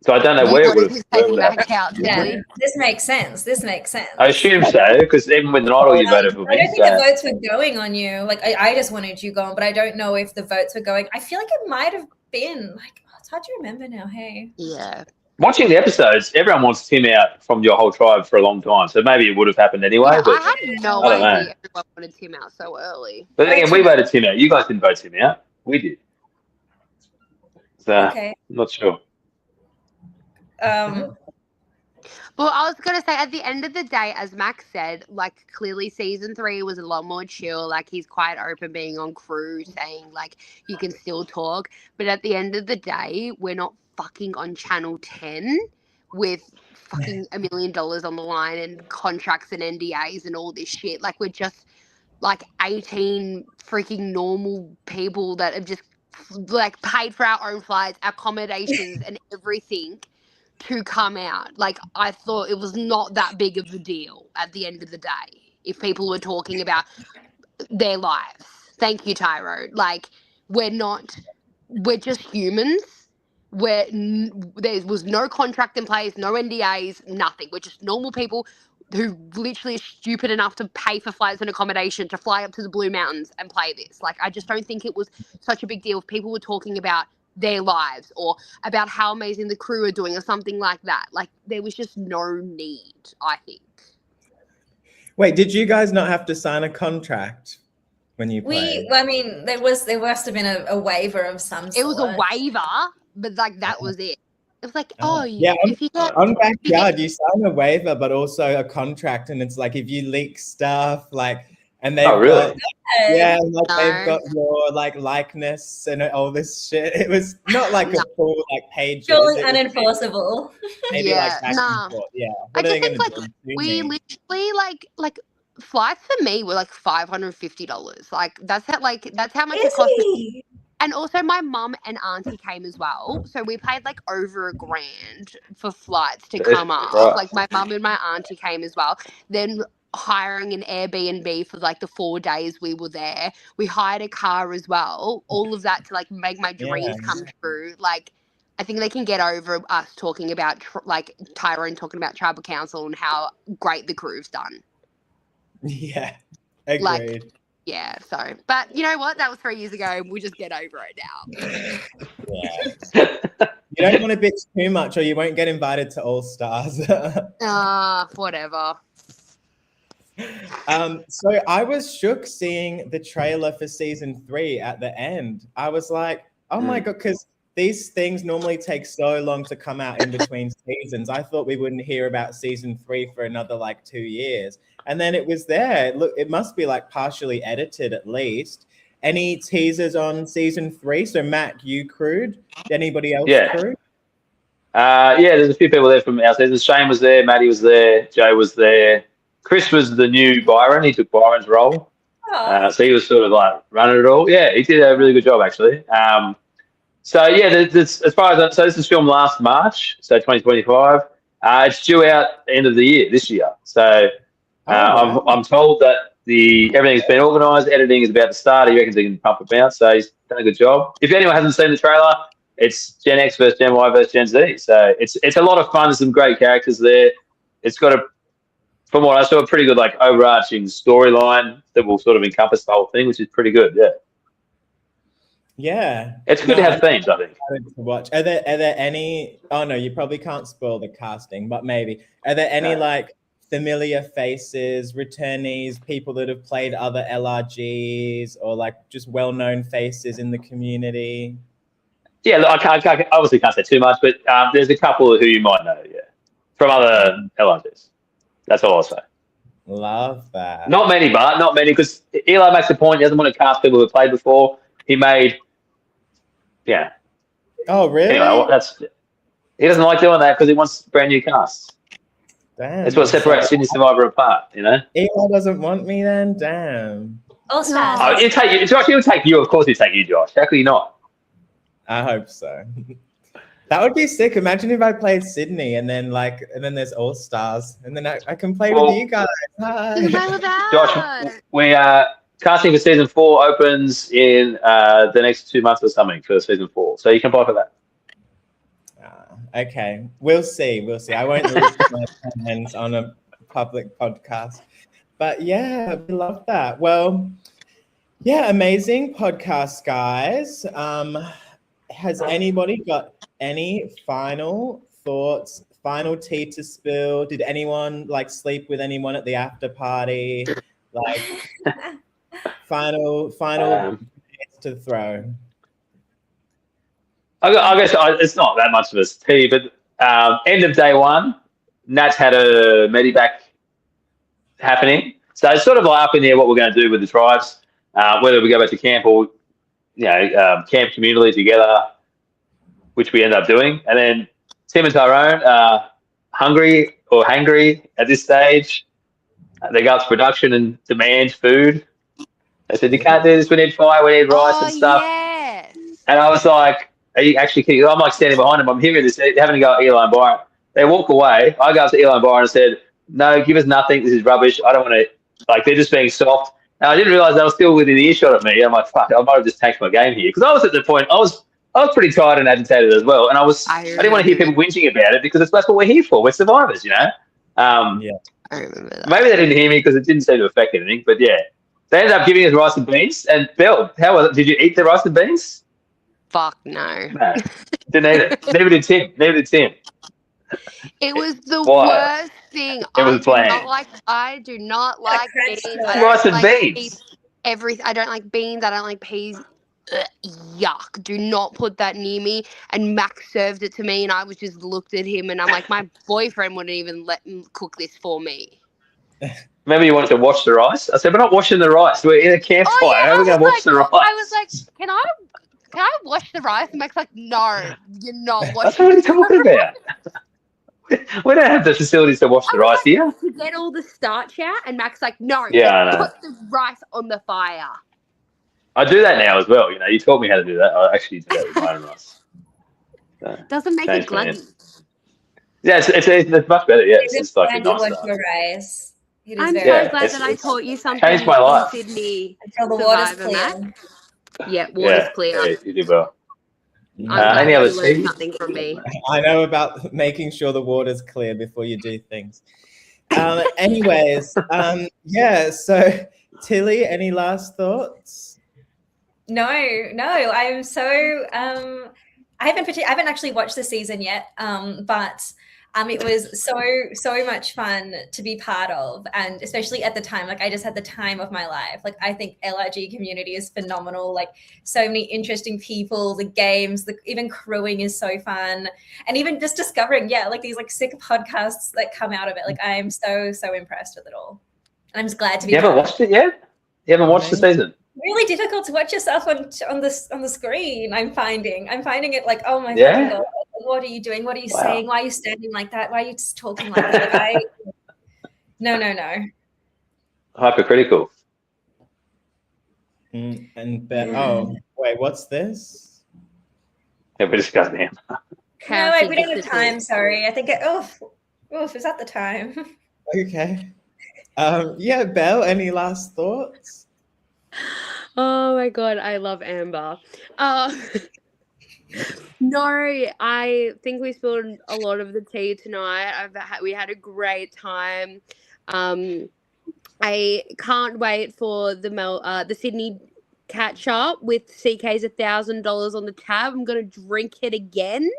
[SPEAKER 3] So I don't know
[SPEAKER 4] you
[SPEAKER 3] where it
[SPEAKER 4] wanted
[SPEAKER 3] would
[SPEAKER 4] to
[SPEAKER 3] have.
[SPEAKER 4] take back out,
[SPEAKER 5] Yeah,
[SPEAKER 4] Tilly.
[SPEAKER 5] this makes sense. This makes sense.
[SPEAKER 3] I assume so because even with an idol, you voted for
[SPEAKER 5] I
[SPEAKER 3] me.
[SPEAKER 5] don't think the
[SPEAKER 3] So
[SPEAKER 5] votes were going on you. Like, I just wanted you gone, but I don't know if the votes were going. I feel like it might have been. Like, it's hard to remember now. Hey.
[SPEAKER 4] Yeah.
[SPEAKER 3] watching the episodes, everyone wants Tim out from your whole tribe for a long time. So maybe it would have happened anyway.
[SPEAKER 4] Yeah,
[SPEAKER 3] But
[SPEAKER 4] I had no
[SPEAKER 3] I don't know.
[SPEAKER 4] idea everyone wanted Tim out so early.
[SPEAKER 3] But then again, we voted Tim out. You guys didn't vote Tim out. We did. So
[SPEAKER 5] Okay.
[SPEAKER 3] I'm not sure.
[SPEAKER 4] Well, I was going to say, at the end of the day, as Max said, like, clearly season 3 was a lot more chill. Like, he's quite open being on crew, saying, like, you can still talk. But at the end of the day, we're not fucking on Channel 10 with fucking $1 million on the line and contracts and NDAs and all this shit. Like, we're just, like, 18 freaking normal people that have just, like, paid for our own flights, accommodations and everything to come out. Like, I thought it was not that big of a deal at the end of the day if people were talking about their lives. Thank you, Tyro. Like, we're just humans. There was no contract in place, no NDAs, nothing. We're just normal people who literally are stupid enough to pay for flights and accommodation to fly up to the Blue Mountains and play this. Like, I just don't think it was such a big deal if people were talking about their lives or about how amazing the crew are doing or something like that. Like, there was just no need, I think.
[SPEAKER 6] Wait, did you guys not have to sign a contract when you played?
[SPEAKER 5] I mean, there must have been a waiver of some sort.
[SPEAKER 4] It was a waiver, but like that was it. It was like,
[SPEAKER 6] Yeah,
[SPEAKER 4] if you get
[SPEAKER 6] on Backyard, you sign a waiver, but also a contract, and it's like if you leak stuff, like, and they've
[SPEAKER 3] really?
[SPEAKER 6] got, yeah, like
[SPEAKER 4] No.
[SPEAKER 6] they've got your like likeness and all this shit. It was not like a full like page.
[SPEAKER 5] surely unenforceable.
[SPEAKER 6] Maybe
[SPEAKER 4] Yeah,
[SPEAKER 6] like back
[SPEAKER 4] nah.
[SPEAKER 6] and forth. Yeah,
[SPEAKER 4] I
[SPEAKER 6] what are they
[SPEAKER 4] just
[SPEAKER 6] gonna
[SPEAKER 4] think like
[SPEAKER 6] do?
[SPEAKER 4] we literally like flights for me were like $550. Like that's how much it cost. And also my mum and auntie came as well. So we paid like over $1,000 for flights to come up.
[SPEAKER 3] Right.
[SPEAKER 4] Like my mum and my auntie came as well. Then hiring an Airbnb for like the 4 days we were there. We hired a car as well. All of that to like make my dreams come true. Like, I think they can get over us talking about like Tyrone talking about tribal council and how great the crew's done.
[SPEAKER 6] Yeah, agreed.
[SPEAKER 4] Like, yeah, so, but you know what? That was 3 years ago. We'll just get over it now.
[SPEAKER 6] Yeah. You don't want to bitch too much or you won't get invited to All Stars.
[SPEAKER 4] Whatever.
[SPEAKER 6] So I was shook seeing the trailer for season 3 at the end. I was like, oh my God, because these things normally take so long to come out in between seasons. I thought we wouldn't hear about season 3 for another like 2 years. And then it was there. Look, it must be like partially edited at least. Any teasers on season 3? So Matt, you crewed. Did anybody else crew?
[SPEAKER 3] Yeah, there's a few people there from our season. Shane was there, Maddie was there, Joe was there. Chris was the new Byron. He took Byron's role. So he was sort of like running it all. Yeah, he did a really good job actually. So yeah, as far as so this was filmed last March, so 2025. It's due out end of the year this year. So I'm told that everything's been organised. Editing is about to start. He reckons he can pump it out. So he's done a good job. If anyone hasn't seen the trailer, it's Gen X versus Gen Y versus Gen Z. So it's a lot of fun. There's some great characters there. It's got from what I saw, a pretty good like overarching storyline that will sort of encompass the whole thing, which is pretty good. Yeah.
[SPEAKER 6] Yeah,
[SPEAKER 3] it's good to have themes, I think.
[SPEAKER 6] To watch. Are there any? Oh no, you probably can't spoil the casting, but maybe are there any like familiar faces, returnees, people that have played other LRGs, or like just well-known faces in the community?
[SPEAKER 3] Yeah, look, I obviously can't say too much, but there's a couple who you might know, yeah, from other LRGs. That's all I'll say.
[SPEAKER 6] Love that.
[SPEAKER 3] Not many, because Eli makes the point. He doesn't want to cast people who played before. He made, yeah.
[SPEAKER 6] Oh, really?
[SPEAKER 3] Anyway, he doesn't like doing that because he wants brand new casts.
[SPEAKER 6] Damn.
[SPEAKER 3] That's what separates Sydney Survivor apart,
[SPEAKER 6] Eli doesn't want me then? Damn.
[SPEAKER 5] All stars.
[SPEAKER 3] Oh, Josh, he'll take you. Of course he'll take you, Josh. How could he not?
[SPEAKER 6] I hope so. That would be sick. Imagine if I played Sydney and then there's All Stars and then I can play with you guys. Hi.
[SPEAKER 3] Josh, we are casting for season 4 opens in the next 2 months or something for season 4. So you can apply for that.
[SPEAKER 6] Okay. We'll see. I won't lose my hands on a public podcast. But yeah, we love that. Well, yeah, amazing podcast, guys. Has anybody got any final thoughts, final tea to spill? Did anyone sleep with anyone at the after party? Final to throw.
[SPEAKER 3] I guess it's not that much of a tea, but end of day 1, Nat's had a medivac happening. So it's sort of up in the air what we're going to do with the tribes, whether we go back to camp or camp communally together, which we end up doing. And then Tim and Tyrone are hungry at this stage. They go up to production and demand food. They said, you can't do this, we need fire, we need rice and stuff.
[SPEAKER 4] Yes.
[SPEAKER 3] And I was like, are you actually kidding? I'm standing behind them. I'm hearing this, having to go at Eli and Byron. They walk away. I go up to Eli and Byron and said, no, give us nothing. This is rubbish. I don't want to, they're just being soft. And I didn't realize they were still within earshot of me. I'm like, fuck, I might have just tanked my game here. Because I was at the point, I was pretty tired and agitated as well. And I didn't want to hear people whinging about it because that's what we're here for. We're survivors,
[SPEAKER 6] Yeah.
[SPEAKER 4] I remember that.
[SPEAKER 3] Maybe they didn't hear me because it didn't seem to affect anything. But yeah, they ended up giving us rice and beans. And Bill, how was it? Did you eat the rice and beans?
[SPEAKER 4] Fuck no.
[SPEAKER 3] No, didn't eat it. Neither did Tim.
[SPEAKER 4] It was the
[SPEAKER 3] Why?
[SPEAKER 4] worst thing.
[SPEAKER 3] It was bland.
[SPEAKER 4] I do not like beans. I
[SPEAKER 3] Rice
[SPEAKER 4] don't
[SPEAKER 3] and
[SPEAKER 4] like
[SPEAKER 3] beans.
[SPEAKER 4] Everything. I don't like beans. I don't like peas. Ugh, yuck. Do not put that near me. And Max served it to me and I was just looked at him and I'm like, my boyfriend wouldn't even let him cook this for me.
[SPEAKER 3] Maybe you wanted to wash the rice. I said, we're not washing the rice. We're in a campfire. How are we going to wash the rice?
[SPEAKER 4] I was like, can I wash the rice? And Mac's like, no, you're not washing.
[SPEAKER 3] That's what are you talking about? We don't have the facilities to wash the rice here.
[SPEAKER 4] To get all the starch out, and Mac's like, no,
[SPEAKER 3] Yeah, I know.
[SPEAKER 4] put the rice on the fire.
[SPEAKER 3] I do that now as well. You taught me how to do that. I actually do that with my own rice. So,
[SPEAKER 4] Doesn't make it gluggy.
[SPEAKER 3] yeah, it's much better. Yeah, it's just like a nice
[SPEAKER 5] wash
[SPEAKER 3] stuff.
[SPEAKER 5] your rice. It is
[SPEAKER 4] I'm
[SPEAKER 5] very
[SPEAKER 4] so glad
[SPEAKER 3] it's-
[SPEAKER 4] that I taught you something
[SPEAKER 3] changed my life.
[SPEAKER 4] in Sydney.
[SPEAKER 5] until the water's
[SPEAKER 4] Survivor,
[SPEAKER 5] clear.
[SPEAKER 4] Mac. Yeah, water's clear.
[SPEAKER 3] Yeah, you did well.
[SPEAKER 4] I'm glad
[SPEAKER 3] any other
[SPEAKER 4] you learned
[SPEAKER 3] tea?
[SPEAKER 4] something from me.
[SPEAKER 6] I know about making sure the water's clear before you do things. Anyways, yeah, so Tilly, any last thoughts?
[SPEAKER 5] No, I'm so I haven't actually watched the season yet, but it was so much fun to be part of, and especially at the time, I just had the time of my life. I think LRG community is phenomenal. So many interesting people, the games, even crewing is so fun, and even just discovering, these sick podcasts that come out of it. I am so impressed with it all, and I'm just glad to be.
[SPEAKER 3] You haven't watched it yet? You haven't watched the season?
[SPEAKER 5] Really difficult to watch yourself on the screen. I'm finding it oh my
[SPEAKER 3] Yeah.
[SPEAKER 5] God, what are you doing? What are you saying? Why are you standing like that? Why are you talking like that? No.
[SPEAKER 3] Hypercritical.
[SPEAKER 6] Oh, wait, what's this?
[SPEAKER 3] Yeah, we're discussing him.
[SPEAKER 5] No, we don't have time. Sorry, I think is that the time?
[SPEAKER 6] Okay. Yeah, Belle, any last thoughts?
[SPEAKER 4] Oh my God, I love Amber. No, I think we spilled a lot of the tea tonight. We had a great time. I can't wait for the Sydney catch up with CK's $1,000 on the tab. I'm gonna drink it again.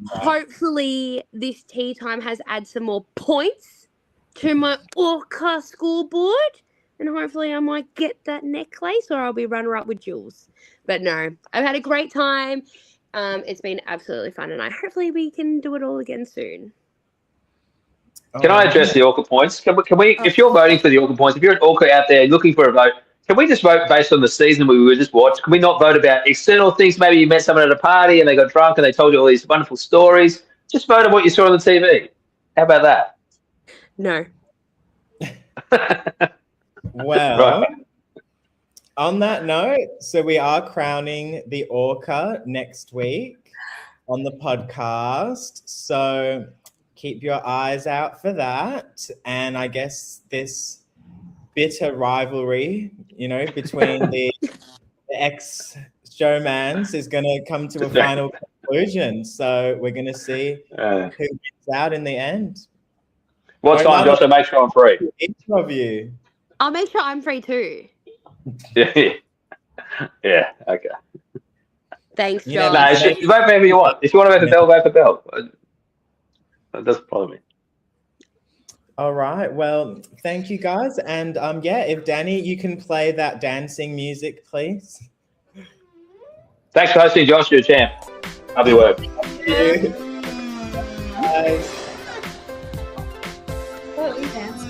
[SPEAKER 4] Hopefully this tea time has added some more points to my ORCA scoreboard. and hopefully I might get that necklace, or I'll be runner-up with Jules. But no, I've had a great time. It's been absolutely fun, and hopefully we can do it all again soon.
[SPEAKER 3] Can I address the ORCA points? Can we, if you're voting for the ORCA points, if you're an ORCA out there looking for a vote, can we just vote based on the season we just watched? Can we not vote about external things? Maybe you met someone at a party and they got drunk and they told you all these wonderful stories. Just vote on what you saw on the TV. How about that?
[SPEAKER 4] No.
[SPEAKER 6] Well,
[SPEAKER 3] Right.
[SPEAKER 6] on that note, so we are crowning the ORCA next week on the podcast. So keep your eyes out for that. And I guess this bitter rivalry, between the ex-showmans is going to come to a final conclusion. So we're going to see who gets out in the end.
[SPEAKER 3] What time, Josh? I'll make sure I'm free.
[SPEAKER 6] Each of you.
[SPEAKER 4] I'll make sure I'm free too.
[SPEAKER 3] Yeah, okay.
[SPEAKER 4] Thanks,
[SPEAKER 6] You know,
[SPEAKER 4] Josh.
[SPEAKER 3] No, you vote for whoever you want. If you want to vote for Bell, vote for Bell. That doesn't bother me.
[SPEAKER 6] All right. Well, thank you guys. And if Danny, you can play that dancing music, please.
[SPEAKER 3] Thanks for hosting, Josh. You're a champ. Lovely work.
[SPEAKER 6] Thank you. Bye.
[SPEAKER 5] Oh, you dance.